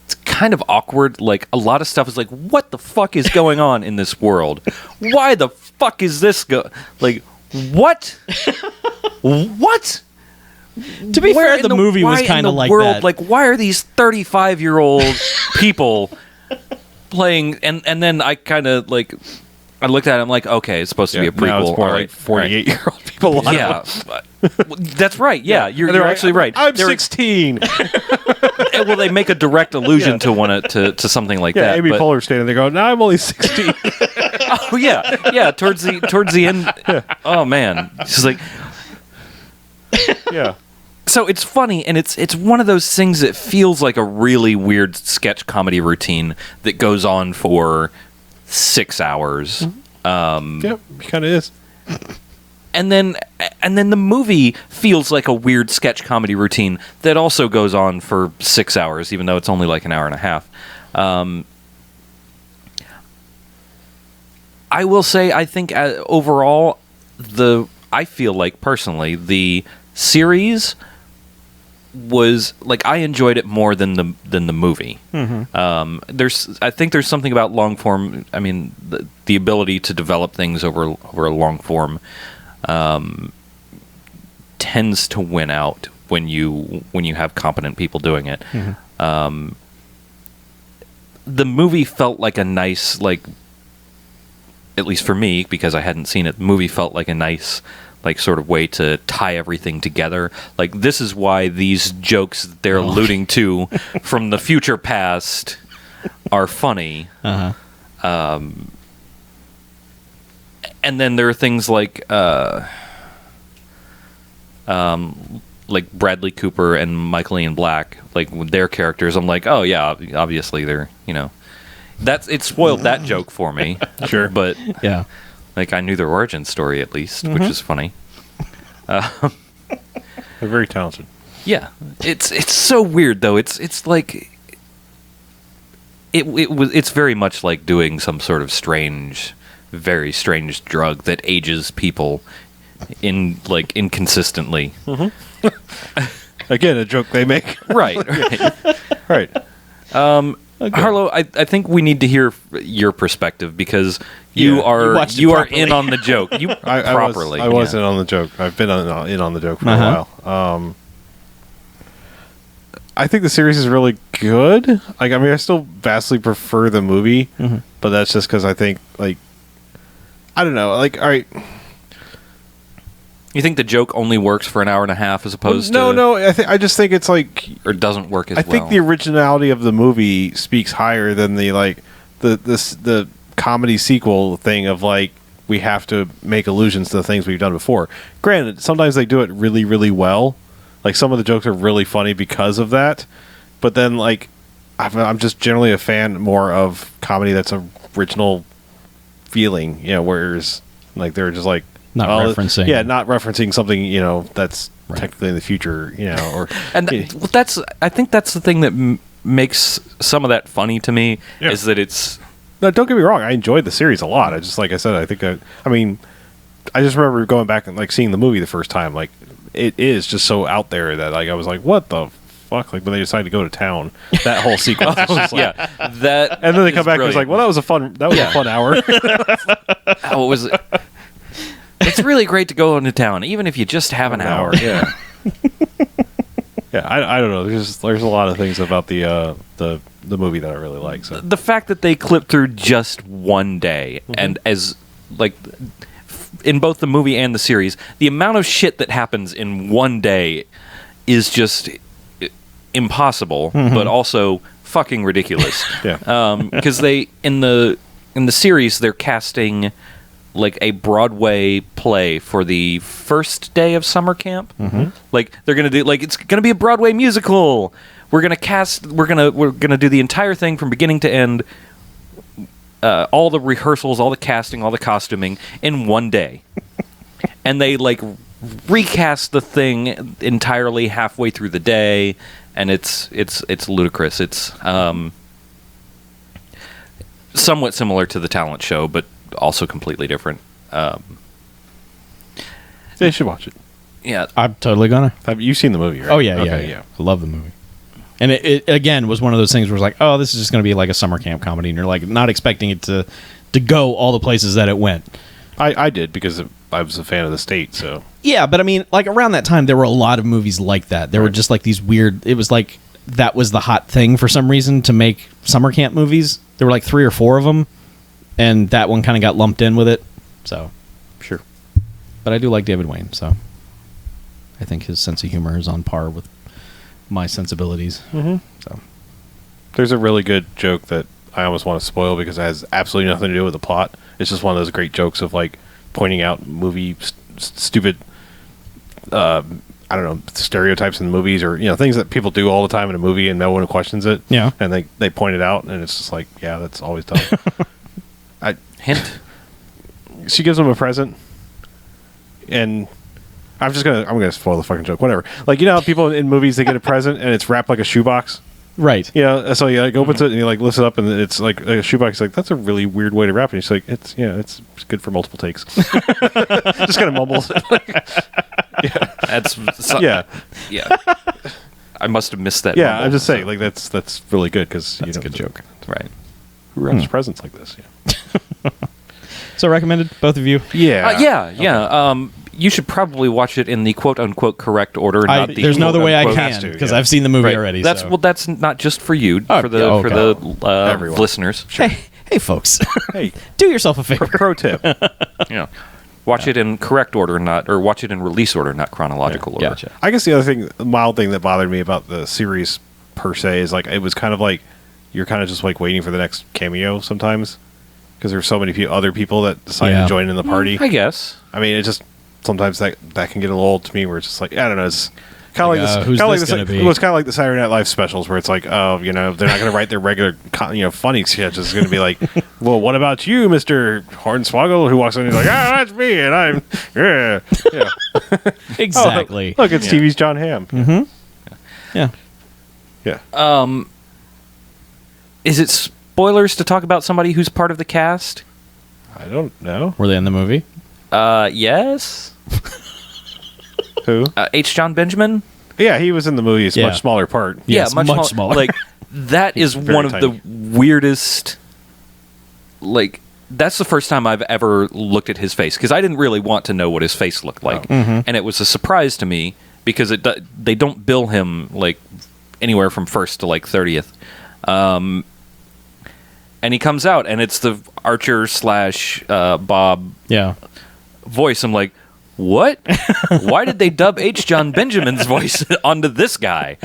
it's kind of awkward. Like, a lot of stuff is like, what the fuck is going on in this world? Why the fuck is this what? What? To be fair, the movie was kind of like that. Like, why are these 35-year-old people playing? And then I kind of I looked at it. I'm like, okay, it's supposed to be a prequel. Now it's more like 48-year-old people. Yeah, that's right. Yeah, you're actually right. I'm 16. Well, they make a direct allusion to something like that. Amy Poehler's standing there going, "No, I'm only 16." Oh yeah. Towards the end. Oh man, she's like. Yeah. So it's funny, and it's one of those things that feels like a really weird sketch comedy routine that goes on for 6 hours. Yep, it kind of is. And then the movie feels like a weird sketch comedy routine that also goes on for 6 hours, even though it's only like an hour and a half. I will say, I think overall, I feel like personally the series was I enjoyed it more than the movie. I think there's something about long form. I mean, the ability to develop things over a long form tends to win out when you have competent people doing it. The movie felt like a nice at least for me, because I hadn't seen it. The movie felt like a nice sort of way to tie everything together. Like, this is why these jokes that they're alluding to from the future past are funny. And then there are things like Bradley Cooper and Michael Ian Black, with their characters. I'm like, oh yeah, obviously they're it spoiled that joke for me. Sure, but yeah. I knew their origin story at least, which is funny. They're very talented. Yeah, it's so weird though. It's like it's very much like doing some sort of very strange drug that ages people inconsistently. Again, a joke they make. Right. Right. Harlow, I think we need to hear your perspective because you Yeah. are watched it you are properly. in on the joke. You properly. I was in on the joke. I've been in on the joke for a while. I think the series is really good. Like, I mean, I still vastly prefer the movie, but that's just because I think, like, I don't know. Like, all right. You think the joke only works for an hour and a half as opposed to No. I just think it's like or doesn't work as I well? think the originality of the movie speaks higher than the comedy sequel thing of like we have to make allusions to the things we've done before. Granted, sometimes they do it really, really well. Like some of the jokes are really funny because of that. But then like I'm just generally a fan more of comedy that's original feeling, whereas like they're just like Not referencing. Yeah, not referencing something, that's technically in the future, or And I think that's the thing that makes some of that funny to me is that it's. No, don't get me wrong. I enjoyed the series a lot. I just, like I said, I think I just remember going back and like seeing the movie the first time. Like it is just so out there that like I was like, what the fuck? Like when they decided to go to town, that whole sequence. Was just like, that. And then they come back and it's like, well, that was a fun hour. How was it? It's really great to go into town, even if you just have an hour. Yeah. Yeah, I don't know. There's a lot of things about the movie that I really like. So The fact that they clipped through just one day, and as like in both the movie and the series, the amount of shit that happens in one day is just impossible, but also fucking ridiculous. yeah, Because they in the series they're casting like a Broadway play for the first day of summer camp. Like they're gonna do it's gonna be a Broadway musical. We're gonna do the entire thing from beginning to end. All the rehearsals, all the casting, all the costuming in one day, and they like recast the thing entirely halfway through the day, and it's ludicrous. It's somewhat similar to the talent show, but also completely different. they should watch it. Yeah, I'm totally gonna. Have you seen the movie? Right? Oh yeah, Okay, yeah. I love the movie. And it again was one of those things where it's like, oh, this is just going to be like a summer camp comedy, and you're like not expecting it to go all the places that it went. I did because I was a fan of the state. So Yeah, but I mean, like around that time, there were a lot of movies like that. There were just like these weird. It was like that was the hot thing for some reason to make summer camp movies. There were like 3 or 4 of them, and that one kind of got lumped in with it. So sure. But I do like David Wayne, so I think his sense of humor is on par with my sensibilities. So There's a really good joke that I almost want to spoil because it has absolutely nothing to do with the plot. It's just one of those great jokes of like pointing out movie stupid, I don't know, stereotypes in movies or things that people do all the time in a movie and no one questions it. Yeah. And they point it out and it's just like, yeah, that's always done. hint. She gives him a present, and I'm gonna spoil the fucking joke. Whatever. Like how people in movies they get a present and it's wrapped like a shoebox. right. So he like opens it and he like lifts it up and it's like a shoebox. He's like, that's a really weird way to wrap it. And he's like, it's good for multiple takes. Just kind of mumbles. That's Yeah. yeah. I must have missed that. Yeah, mumble, I'm just saying, so- like that's really good because That's a good joke. right. Who wraps presents like this? Yeah. So recommended, both of you. Yeah. You should probably watch it in the quote unquote correct order. Not the There's no other way I quote-unquote can has to, because yeah. I've seen the movie Right. already. That's so. that's not just for you, Oh, for the okay. Everyone. listeners. Hey, folks, Hey, do yourself a favor. pro tip. Yeah. Watch it in correct order, or watch it in release order, not chronological order. Gotcha. I guess the other thing, the mild thing that bothered me about the series per se is like it was kind of like you're kind of just like waiting for the next cameo sometimes because there's so many other people that decide Yeah. to join in the party. I guess. I mean, it just sometimes that can get a little old to me where it's just like I don't know. It's kind of Like, like this. who's Kind of this like gonna this. be? It was kind of like the Saturday Night Live specials where it's like, oh, they're not going to write their regular, funny sketches. It's going to be like, well, what about you, Mr. Hornswoggle, who walks in and he's like, ah, that's me, and I'm yeah. Exactly. Oh, look, it's TV's John Hamm. Yeah. Yeah. Is it spoilers to talk about somebody who's part of the cast? I don't know. Were they in the movie? Yes. Who? H. John Benjamin. Yeah, he was in the movie. It's a much smaller part. Yes, much smaller. Like that is one of the weirdest. Like that's the first time I've ever looked at his face because I didn't really want to know what his face looked like, and it was a surprise to me because they don't bill him like anywhere from first to like 30th. And he comes out, and it's the Archer / Bob voice. I'm like, what? Why did they dub H. John Benjamin's voice onto this guy?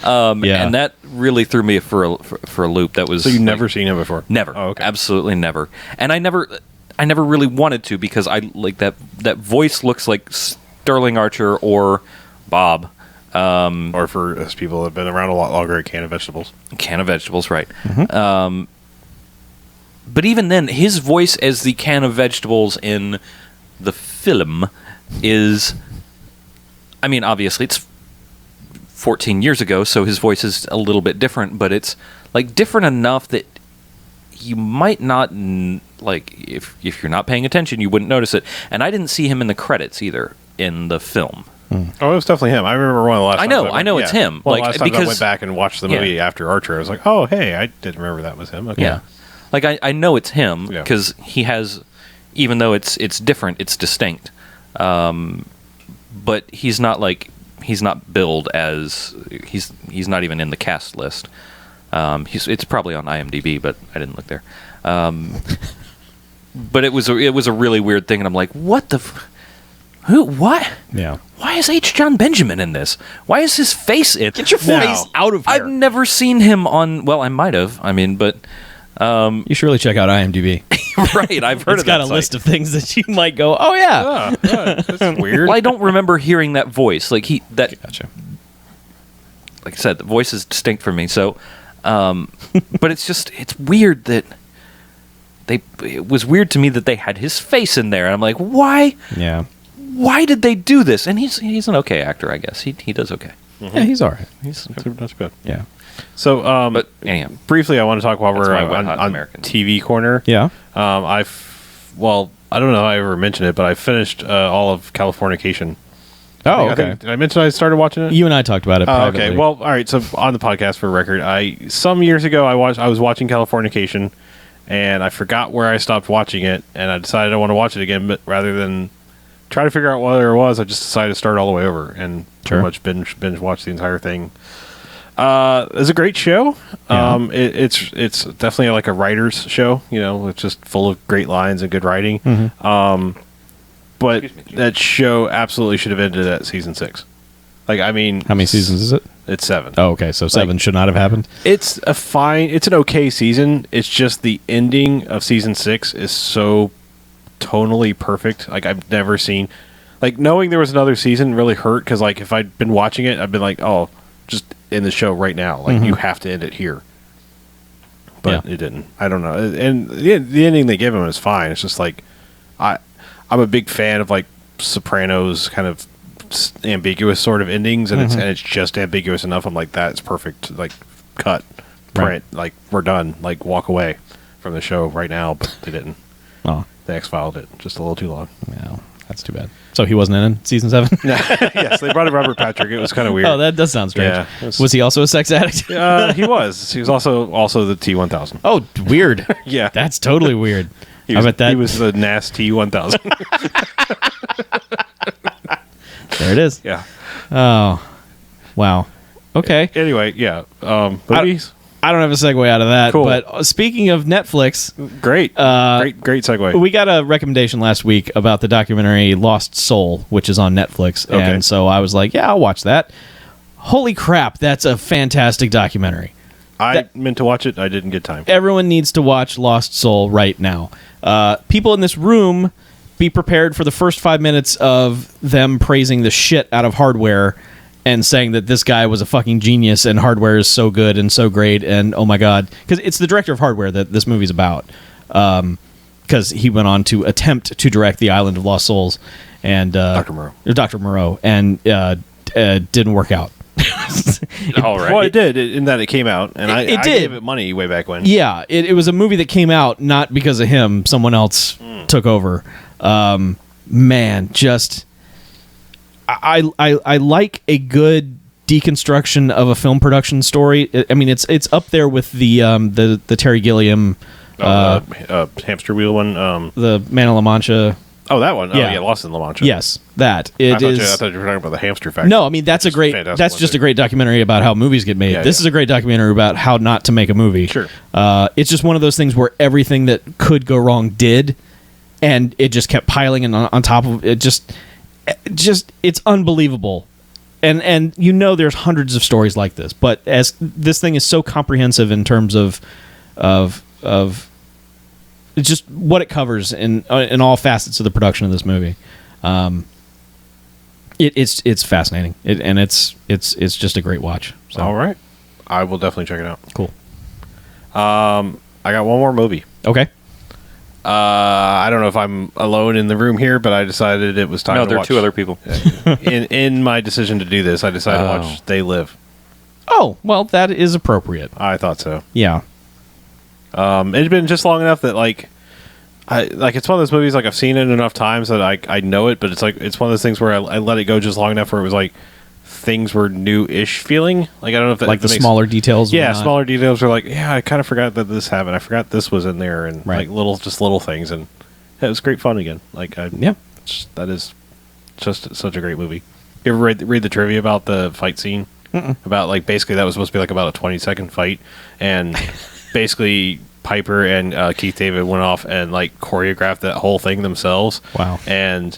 And that really threw me for a loop. That was so you've never seen him before? Never. Oh, okay. Absolutely never. And I never really wanted to because I like that voice looks like Sterling Archer or Bob. Or for us people that have been around a lot longer, a can of vegetables. Can of vegetables, right. But even then, his voice as the can of vegetables in the film is... I mean, obviously, it's 14 years ago, so his voice is a little bit different, but it's like different enough that you might not... Like, if you're not paying attention, you wouldn't notice it. And I didn't see him in the credits, either, in the film. Oh, it was definitely him. I remember one of the last times I know it's him. Well, like, last time I went back and watched the movie after Archer, I was like, oh, hey, I didn't remember that was him. Okay. Yeah. Like, I know it's him because he has, even though it's different, it's distinct. But he's not billed as, he's not even in the cast list. It's probably on IMDb, but I didn't look there. But it was a really weird thing, and I'm like, what the... Who? What? Yeah. Why is H. John Benjamin in this? Why is his face in? Get your face out of here. I've never seen him on... Well, I might have. I mean, but... you should really check out IMDb. Right, I've heard it's of that got a site. list of things that you might go, oh, yeah. That's weird. Well, I don't remember hearing that voice. Like, Gotcha. Like I said, the voice is distinct from me, so... but it's weird that... It was weird to me that they had his face in there, and I'm like, why? Yeah. Why did they do this? And he's an okay actor, I guess. He does okay. Mm-hmm. Yeah, he's all right. That's good. Yeah. So, but anyhow, briefly, I want to talk while we're my Wet Hot on American. TV corner. Yeah. I don't know if I ever mentioned it, but I finished all of Californication. Oh, I okay. think, did I mention I started watching it? You and I talked about it privately. Okay. Well, all right. So on the podcast, for record, some years ago I was watching Californication, and I forgot where I stopped watching it, and I decided I want to watch it again, but rather than try to figure out what it was, I just decided to start all the way over and pretty much binge watch the entire thing. It's a great show. Yeah. It's definitely like a writer's show. You know, it's just full of great lines and good writing. Mm-hmm. But that show absolutely should have ended at season 6. Like, I mean, How many seasons is it? It's 7. Oh, okay. So 7 should not have happened. It's an okay season. It's just the ending of season 6 is so tonally perfect. Like, I've never seen, like, knowing there was another season really hurt because, like, if I'd been watching it, I'd been like, oh, just end the show right now. Like, you have to end it here. But it didn't. I don't know. And the ending they give him is fine. It's just like, I'm a big fan of, like, Sopranos kind of ambiguous sort of endings, and it's just ambiguous enough. I'm like, that's perfect. Like, cut, print, like, we're done. Like, walk away from the show right now. But they didn't. Oh, they X-filed it just a little too long. Yeah, that's too bad. So he wasn't in season 7? Yes, they brought in Robert Patrick. It was kind of weird. Oh, that does sound strange. Yeah, was he also a sex addict? He was. He was also the T-1000. Oh, weird. Yeah, that's totally weird. He was the NAS T-1000. There it is. Yeah. Oh, wow. Okay. Anyway, yeah. Movies. I don't have a segue out of that. Cool. But speaking of Netflix, great segue. We got a recommendation last week about the documentary Lost Soul, which is on Netflix, and so I was like, yeah, I'll watch that. Holy crap, that's a fantastic documentary. I meant to watch it. I didn't get time. Everyone needs to watch Lost Soul right now. People in this room, be prepared for the first 5 minutes of them praising the shit out of Hardware and saying that this guy was a fucking genius and Hardware is so good and so great and oh my god. Because it's the director of Hardware that this movie's about. Because he went on to attempt to direct The Island of Lost Souls. And Dr. Moreau. And didn't work out. All right. Well, it did in that it came out, and I did. gave it money way back when. Yeah, it was a movie that came out not because of him. Someone else took over. Man, just I like a good deconstruction of a film production story. I mean, it's up there with the Terry Gilliam, hamster wheel one. the Man of La Mancha. Oh, that one. Yeah. Oh, yeah, Lost in La Mancha. Yes, that I thought you were talking about the hamster factory. No, I mean that's a great. That's just a great documentary about how movies get made. Yeah, this is a great documentary about how not to make a movie. Sure. It's just one of those things where everything that could go wrong did, and it just kept piling on top of it. Just it's unbelievable. And there's hundreds of stories like this, but as this thing is so comprehensive in terms of just what it covers in all facets of the production of this movie, it's fascinating, and it's just a great watch. So. All right, I will definitely check it out. Cool. I got one more movie. Okay. I don't know if I'm alone in the room here, but I decided it was time to watch. No, there are two other people. in my decision to do this, I decided to watch They Live. Oh, well, that is appropriate. I thought so. Yeah. It's been just long enough that it's one of those movies I've seen it enough times that I know it, but it's one of those things where I let it go just long enough where it was things were new-ish feeling. I don't know if that the smaller details. Yeah, smaller details are I kind of forgot that this happened. I forgot this was in there, and right. little things, and it was great fun again. Yeah, that is just such a great movie. You ever read the trivia about the fight scene? Mm-mm. About basically that was supposed to be about a 20-second fight, and basically Piper and Keith David went off and choreographed that whole thing themselves. Wow. And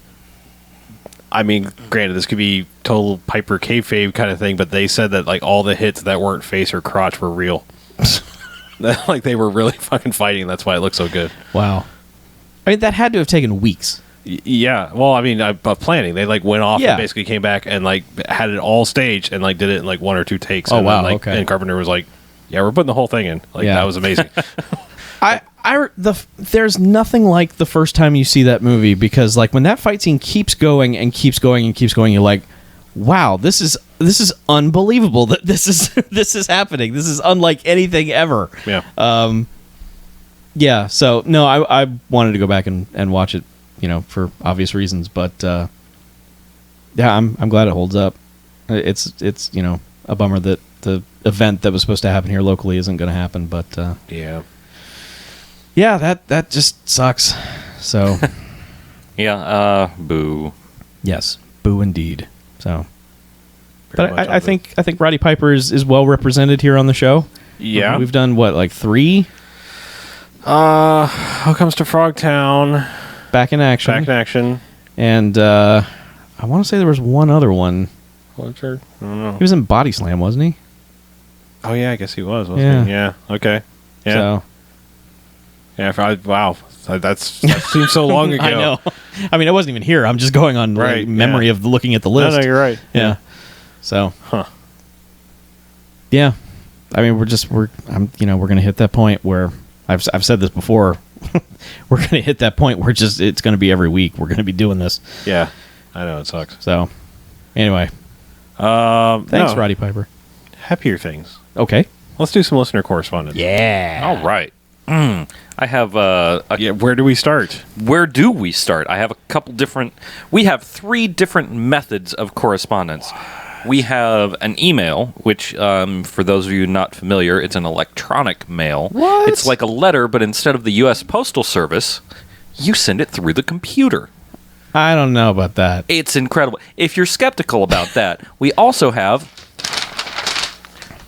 I mean, granted, this could be total Piper kayfabe kind of thing, but they said that all the hits that weren't face or crotch were real. They were really fucking fighting. That's why it looked so good. Wow. I mean, that had to have taken weeks. Yeah. Well, I mean, planning. They went off Yeah. and basically came back and had it all staged and did it in one or two takes. Oh, and wow. Then, okay. And Carpenter was yeah, we're putting the whole thing in. Yeah. That was amazing. There's nothing like the first time you see that movie, because when that fight scene keeps going and keeps going and keeps going, you're like, wow, this is unbelievable that this is happening. This is unlike anything ever. Yeah. Yeah. So no, I wanted to go back and watch it, for obvious reasons, but yeah, I'm glad it holds up. It's a bummer that the event that was supposed to happen here locally isn't going to happen, but yeah. Yeah, that just sucks. So, yeah, boo. Yes, boo indeed. So, Pretty but I think Roddy Piper is well represented here on the show. Yeah, we've done what 3. How Comes to Frogtown? Back in Action. And I want to say there was one other one. I don't know. He was in Body Slam, wasn't he? Oh yeah, I guess he was. Wasn't he? Yeah. Okay. Yeah. So. Yeah, wow. That seems so long ago. I know. I mean, I wasn't even here. I'm just going on memory of looking at the list. No, you're right. Yeah. So. Huh. Yeah. I mean, we're going to hit that point where I've said this before. We're going to hit that point where it's going to be every week. We're going to be doing this. Yeah. I know, it sucks. So, anyway. Thanks, Roddy Piper. Happier things. Okay. Let's do some listener correspondence. Yeah. All right. I have where do we start? Where do we start? I have a couple different. We have 3 different methods of correspondence. We have an email, which, for those of you not familiar, it's an electronic mail. What? It's like a letter, but instead of the U.S. Postal Service, you send it through the computer. I don't know about that. It's incredible. If you're skeptical about that, we also have.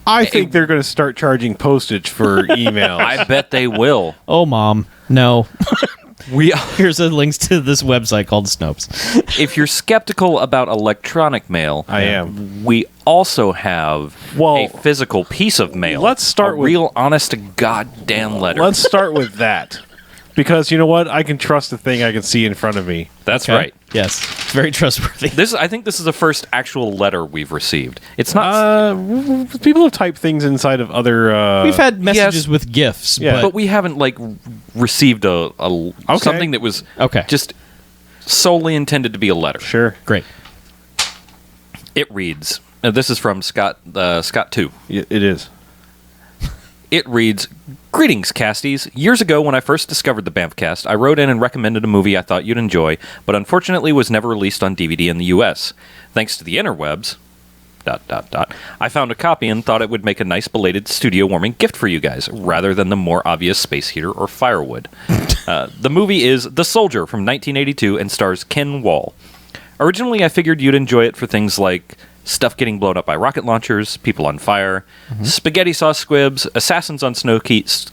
I think they're going to start charging postage for emails. I bet they will. Oh, Mom. No. Here's the links to this website called Snopes. If you're skeptical about electronic mail, I am. We also have a physical piece of mail. Let's start with real honest to goddamn letter. Let's start with that. Because you know what? I can trust the thing I can see in front of me. That's Okay. right. Yes. It's very trustworthy. I think this is the first actual letter we've received. It's not. People have typed things inside of other. We've had messages with GIFs, but we haven't received a something that was just solely intended to be a letter. Sure. Great. It reads. This is from Scott 2. It is. It reads, "Greetings, Casties. Years ago, when I first discovered the BMFcast, I wrote in and recommended a movie I thought you'd enjoy, but unfortunately was never released on DVD in the U.S. Thanks to the interwebs, ... I found a copy and thought it would make a nice belated studio-warming gift for you guys, rather than the more obvious space heater or firewood. The movie is The Soldier from 1982 and stars Ken Wall. Originally, I figured you'd enjoy it for things like stuff getting blown up by rocket launchers, people on fire, spaghetti sauce squibs, assassins on snow keys,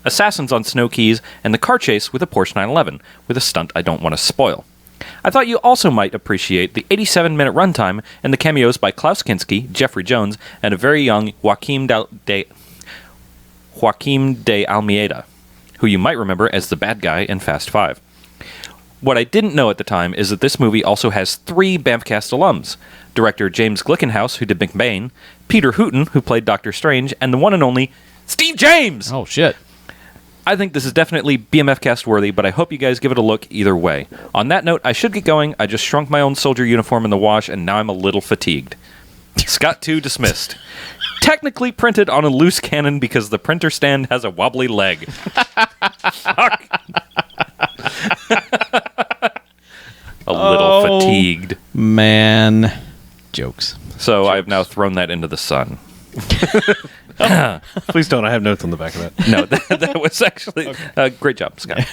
and the car chase with a Porsche 911, with a stunt I don't want to spoil. I thought you also might appreciate the 87-minute runtime and the cameos by Klaus Kinski, Jeffrey Jones, and a very young Joaquim de Almeida, who you might remember as the bad guy in Fast 5. What I didn't know at the time is that this movie also has 3 BMFcast alums. Director James Glickenhaus, who did McBain, Peter Hooton, who played Doctor Strange, and the one and only Steve James! Oh, shit. I think this is definitely BMFcast worthy, but I hope you guys give it a look either way. On that note, I should get going. I just shrunk my own soldier uniform in the wash, and now I'm a little fatigued. Scott 2 dismissed. Technically printed on a loose cannon because the printer stand has a wobbly leg. Fuck. A little fatigued. Man. Jokes. So I've now thrown that into the sun. Please don't. I have notes on the back of that. No, that was actually great job, Scott.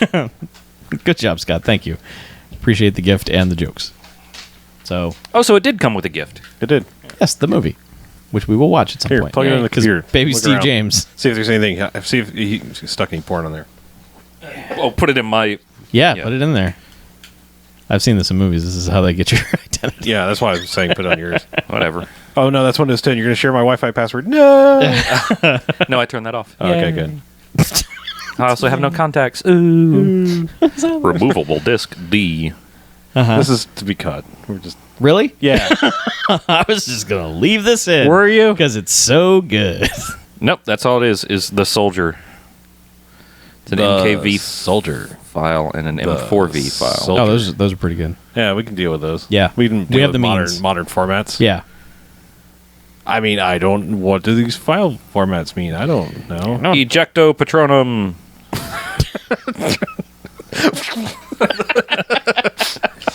Good job, Scott. Thank you. Appreciate the gift and the jokes. So it did come with a gift. It did. yes, the movie, which we will watch at some Here, point. plug it in the computer. Baby Look Steve around. James. See if there's anything. See if he stuck any porn on there. Oh, put it in my... Yeah, put it in there. I've seen this in movies. This is how they get your identity. Yeah, that's why I was saying put it on yours. Whatever. Oh, no, that's Windows 10. You're going to share my Wi-Fi password? No! No, I turned that off. Okay, good. I also have no contacts. Ooh. Removable disk D. This is to be cut. We're just... Really? Yeah. I was just going to leave this in. Were you? Because it's so good. Nope, that's all it is The Soldier. It's an MKV Soldier file and an M4V file. Soldier. Oh, those are pretty good. Yeah, we can deal with those. Yeah. We can deal have with the means. modern formats. Yeah. I mean, I don't... What do these file formats mean? I don't know. Ejecto Patronum.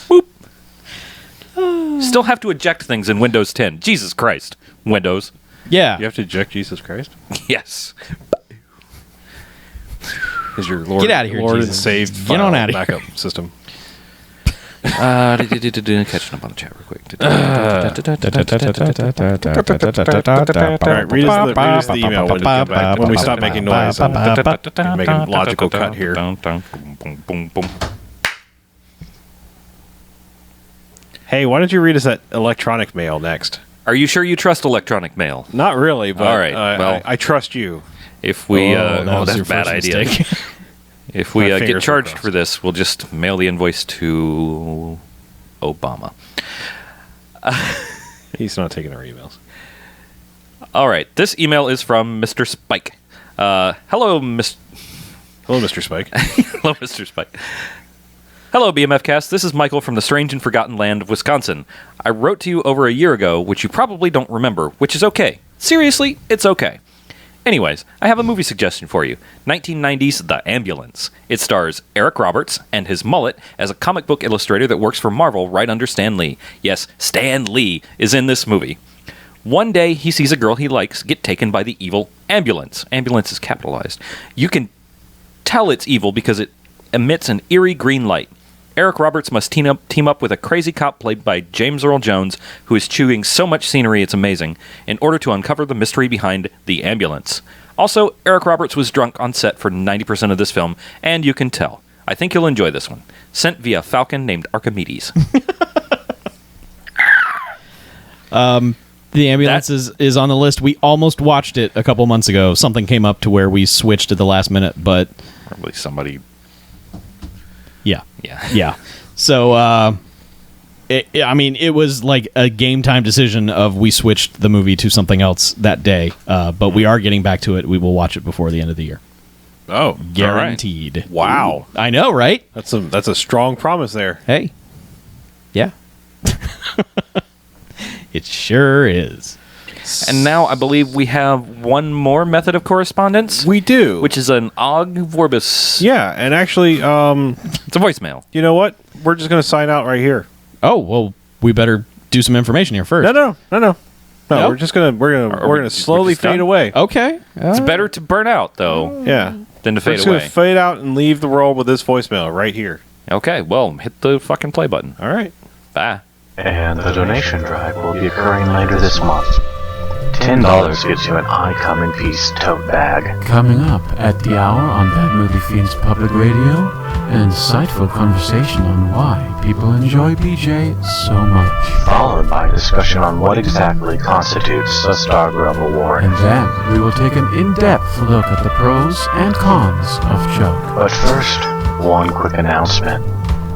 Boop. Still have to eject things in Windows 10. Jesus Christ. Windows. Yeah. You have to eject Jesus Christ? Yes. Is your Lord, Get outta here, Lord Jesus. and saved Get file on outta here. backup system? Catching up on the chat real quick. All right, read us the email when, when we stop making noise and make a logical cut here. Hey, why don't you read us that electronic mail next? Are you sure you trust electronic mail? Not really, but All right, well- I trust you. If we, that was that's your a bad first idea. mistake. If we My get fingers were charged crossed. for this, we'll just mail the invoice to Obama. He's not taking our emails. All right, this email is from Mr. Spike. Hello, Mr. Hello, Mr. Spike. Hello, Mr. Spike. Hello, BMFcast. This is Michael from the strange and forgotten land of Wisconsin. I wrote to you over a year ago, which you probably don't remember, which is okay. Seriously, it's okay. Anyways, I have a movie suggestion for you. 1990's The Ambulance. It stars Eric Roberts and his mullet as a comic book illustrator that works for Marvel right under Stan Lee. Yes, Stan Lee is in this movie. One day, he sees a girl he likes get taken by the evil ambulance. Ambulance is capitalized. You can tell it's evil because it emits an eerie green light. Eric Roberts must team up with a crazy cop played by James Earl Jones, who is chewing so much scenery it's amazing, in order to uncover the mystery behind the ambulance. Also, Eric Roberts was drunk on set for 90% of this film, and you can tell. I think you'll enjoy this one. Sent via Falcon named Archimedes. The ambulance is on the list. We almost watched it a couple months ago. Something came up to where we switched at the last minute, but Probably somebody... yeah. Yeah. Yeah. So, it was like a game time decision of we switched the movie to something else that day. But we are getting back to it. We will watch it before the end of the year. Oh, Guaranteed. Right. Wow. I know, right? That's a strong promise there. Hey. Yeah. It sure is. And now I believe we have one more method of correspondence. We do. Which is an Og Vorbis. Yeah, and actually, It's a voicemail. you know what? We're just going to sign out right here. Oh, well, we better do some information here first. No. Nope? We're just gonna we're gonna slowly just done? fade away. Okay. It's better to burn out, though, Yeah, than to we're fade just away. gonna fade out and leave the world with this voicemail right here. Okay, well, hit the fucking play button. All right. Bye. And the donation drive will be occurring later this month. $10 gets you an I Come in Peace tote bag. Coming up at the hour on Bad Movie Fiends Public Radio, an insightful conversation on why people enjoy BJ so much. Followed by a discussion on what exactly constitutes a Star Grub Award. And then we will take an in-depth look at the pros and cons of Chuck. But first, one quick announcement.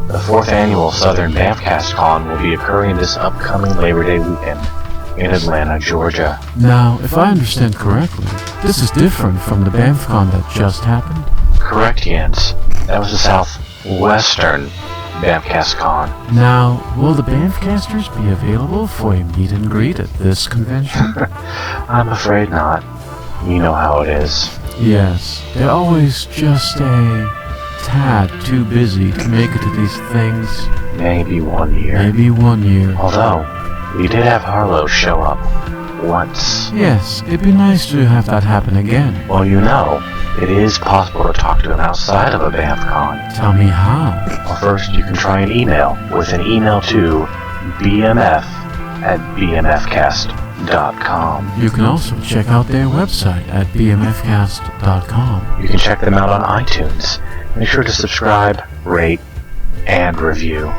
The 4th annual Southern BMFcast285 will be occurring this upcoming Labor Day weekend in Atlanta, Georgia. Now, if I understand correctly, this is different from the BAMFCon that just happened. Correct, Jens. That was the Southwestern BMFcast285. Now, will the BAMFcasters be available for a meet and greet at this convention? I'm afraid not. You know how it is. Yes, they're always just a tad too busy to make it to these things. Maybe one year. Maybe one year. Although, we did have Harlow show up once. Yes, it'd be nice to have that happen again. Well, you know, it is possible to talk to him outside of a BAMFCon. Tell me how. Well, first, you can try an email with an email to bmf@bmfcast.com. You can also check out their website at bmfcast.com. You can check them out on iTunes. Make sure to subscribe, rate, and review.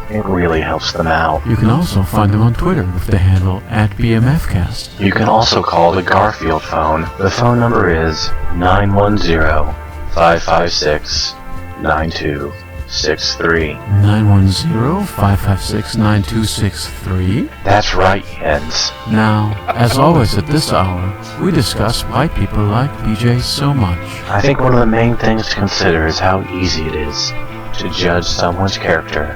It really helps them out. You can also find them on Twitter with the handle at bmfcast. You can also call the Garfield phone. The phone number is 910-556-9263. 910-556-9263. That's right, Jens. Now, as always at this hour, we discuss why people like BJ so much. I think one of the main things to consider is how easy it is to judge someone's character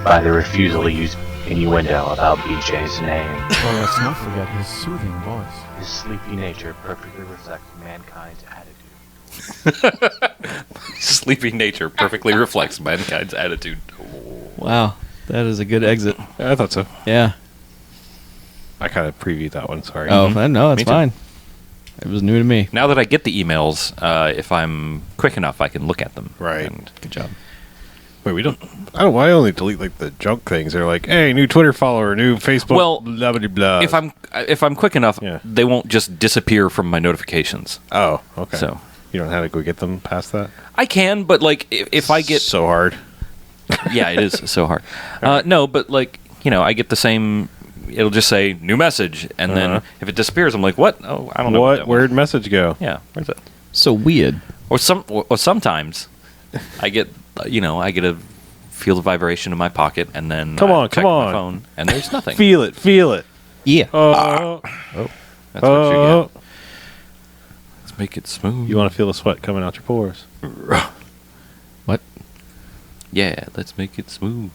by the refusal to use innuendo about BJ's name. Well, let's not forget his soothing voice. His sleepy nature perfectly reflects mankind's attitude. Sleepy nature perfectly reflects mankind's attitude. Wow. That is a good exit. I thought so. Yeah. I kind of previewed that one. Sorry. Oh, no, that's Me too. fine. It was new to me. Now that I get the emails, if I'm quick enough, I can look at them. Right. And Good job. Wait, we don't. I only delete like the junk things. They're like, hey, new Twitter follower, new Facebook. Well, blah blah blah. if I'm quick enough, Yeah. they won't just disappear from my notifications. oh, okay. So you don't know how to go get them past that. I can, but like if I get so hard. yeah, it is so hard. No, but like I get the same. It'll just say new message, and then if it disappears, I'm like, what? Oh, I don't know. What? Where'd message go? Yeah, where's it? So weird. Or sometimes I get a feel the vibration in my pocket, and then Come on, check come my on. phone, and there's nothing. Feel it. Yeah. Oh, That's what you oh. get. Let's make it smooth. You want to feel the sweat coming out your pores? What? Yeah, let's make it smooth.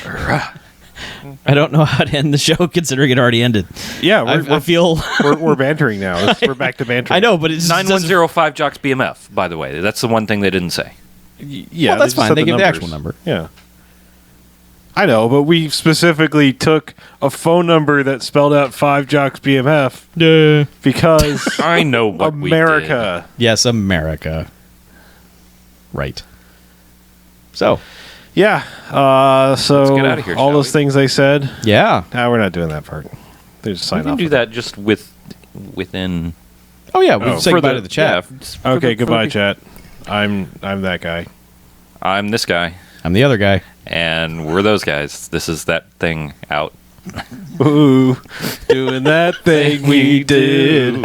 I don't know how to end the show considering it already ended. Yeah, I feel... we're bantering now. We're back to bantering. I know, but it's 9105 Jocks BMF, by the way. That's the one thing they didn't say. Yeah, Well, that's just fine. said They give the numbers. actual number. Yeah. I know, but we specifically took a phone number that spelled out 5 Jocks BMF because I know what America. Yes, America. Right. So. Yeah. So Let's get outta here, all shall those we? things they said. Yeah. No, we're not doing that part. They just We sign can off. do that just within. Oh, yeah. We say for goodbye to the chat. yeah, just Okay, for the- goodbye, chat. I'm that guy. I'm this guy, I'm the other guy. and we're those guys. This is that thing out. Ooh, doing that thing we did.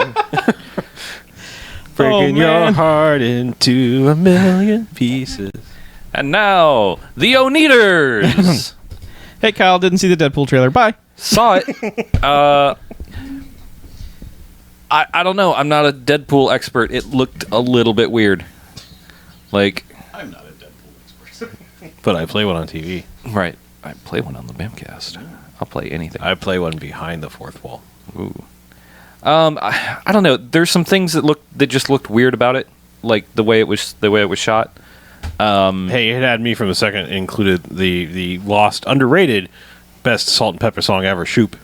Breaking your man. heart into a million pieces. And now the Oneaters Hey, Kyle, didn't see the Deadpool trailer. Bye. saw it. I don't know. I'm not a Deadpool expert. It looked a little bit weird. Like, I'm not a Deadpool expert. But I play one on TV. right. I play one on the BMFcast. I'll play anything. I play one behind the fourth wall. Ooh. I don't know. There's some things that just looked weird about it, like the way it was shot. Hey, it had me from the second. It included the lost, underrated, best Salt and Pepper song ever, Shoop.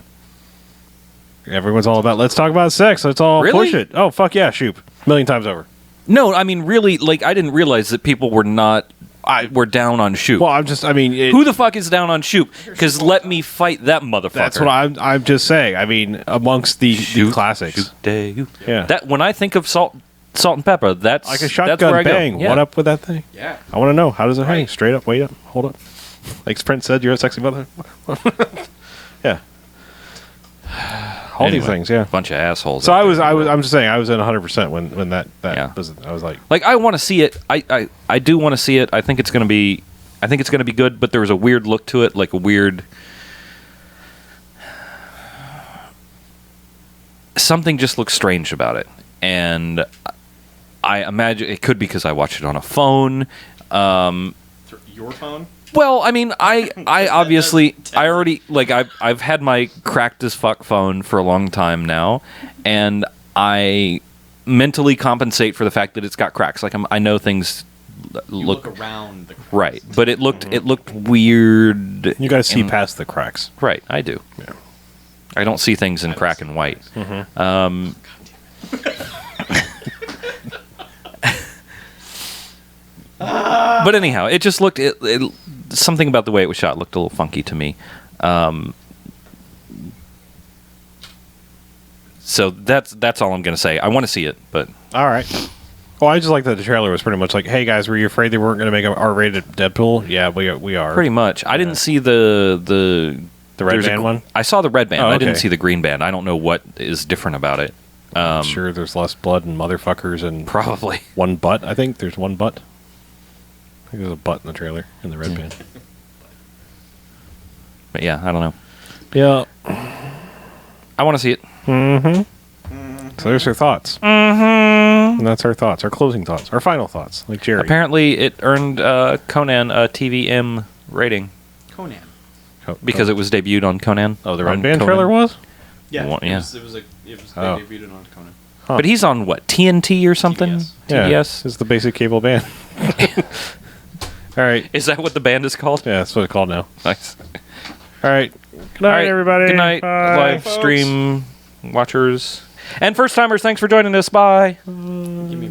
Everyone's all about, let's talk about sex. Let's all Really? push it. Oh, fuck yeah, Shoop. A million times over. No, I mean really. Like I didn't realize that people were down on Shoop. Well, Who the fuck is down on Shoop? Because let me fight that motherfucker. That's what I'm just saying. I mean, amongst the classics. Shoot day. Yeah. That when I think of Salt and Pepper, that's Like a that's where shotgun I bang. Go. Yeah. What up with that thing? Yeah. I want to know. How does it hang? Straight up, wait up, hold up. Like Prince said, you're a sexy mother. Yeah. All these things, yeah. Bunch of assholes. So I'm just saying, I was in 100% when that was, I was like, I want to see it. I do want to see it. I think it's going to be good, but there was a weird look to it, like a weird something just looks strange about it. And I imagine it could be because I watched it on a phone. Your phone? Well, I mean, I obviously I already I've had my cracked as fuck phone for a long time now, and I mentally compensate for the fact that it's got cracks. Like I know things look around the cracks. Right, but it looked weird. you got to see past the cracks. Right, I do. Yeah. I don't see things in crack and white. But anyhow, it just looked something about the way it was shot looked a little funky to me. So that's all I'm going to say. I want to see it, but All right. Well, I just like that the trailer was pretty much like, hey guys, were you afraid they weren't going to make an R-rated Deadpool? Yeah, we are. pretty much. I didn't see the red there's band one? I saw the red band. Oh, I didn't okay. see the green band. I don't know what is different about it. I'm sure there's less blood and motherfuckers and Probably. one butt. I think there's one butt. I think there's a butt in the trailer in the red band. But yeah, I don't know. Yeah. I want to see it. So there's her thoughts. And that's our thoughts, our closing thoughts, our final thoughts, like Jerry. Apparently, it earned Conan a TVM rating Conan. because it was debuted on Conan. Oh, the on red band Conan. trailer was? Yeah. It was Oh. they debuted on Conan. Huh. But he's on what, TNT or something? TBS. Yeah, TBS? it's the basic cable band. All right. Is that what the band is called? Yeah, that's what it's called now. Nice. All right. Good night, All right, everybody. Good night, Bye, live folks. stream watchers. And first timers, thanks for joining us. Bye. Give me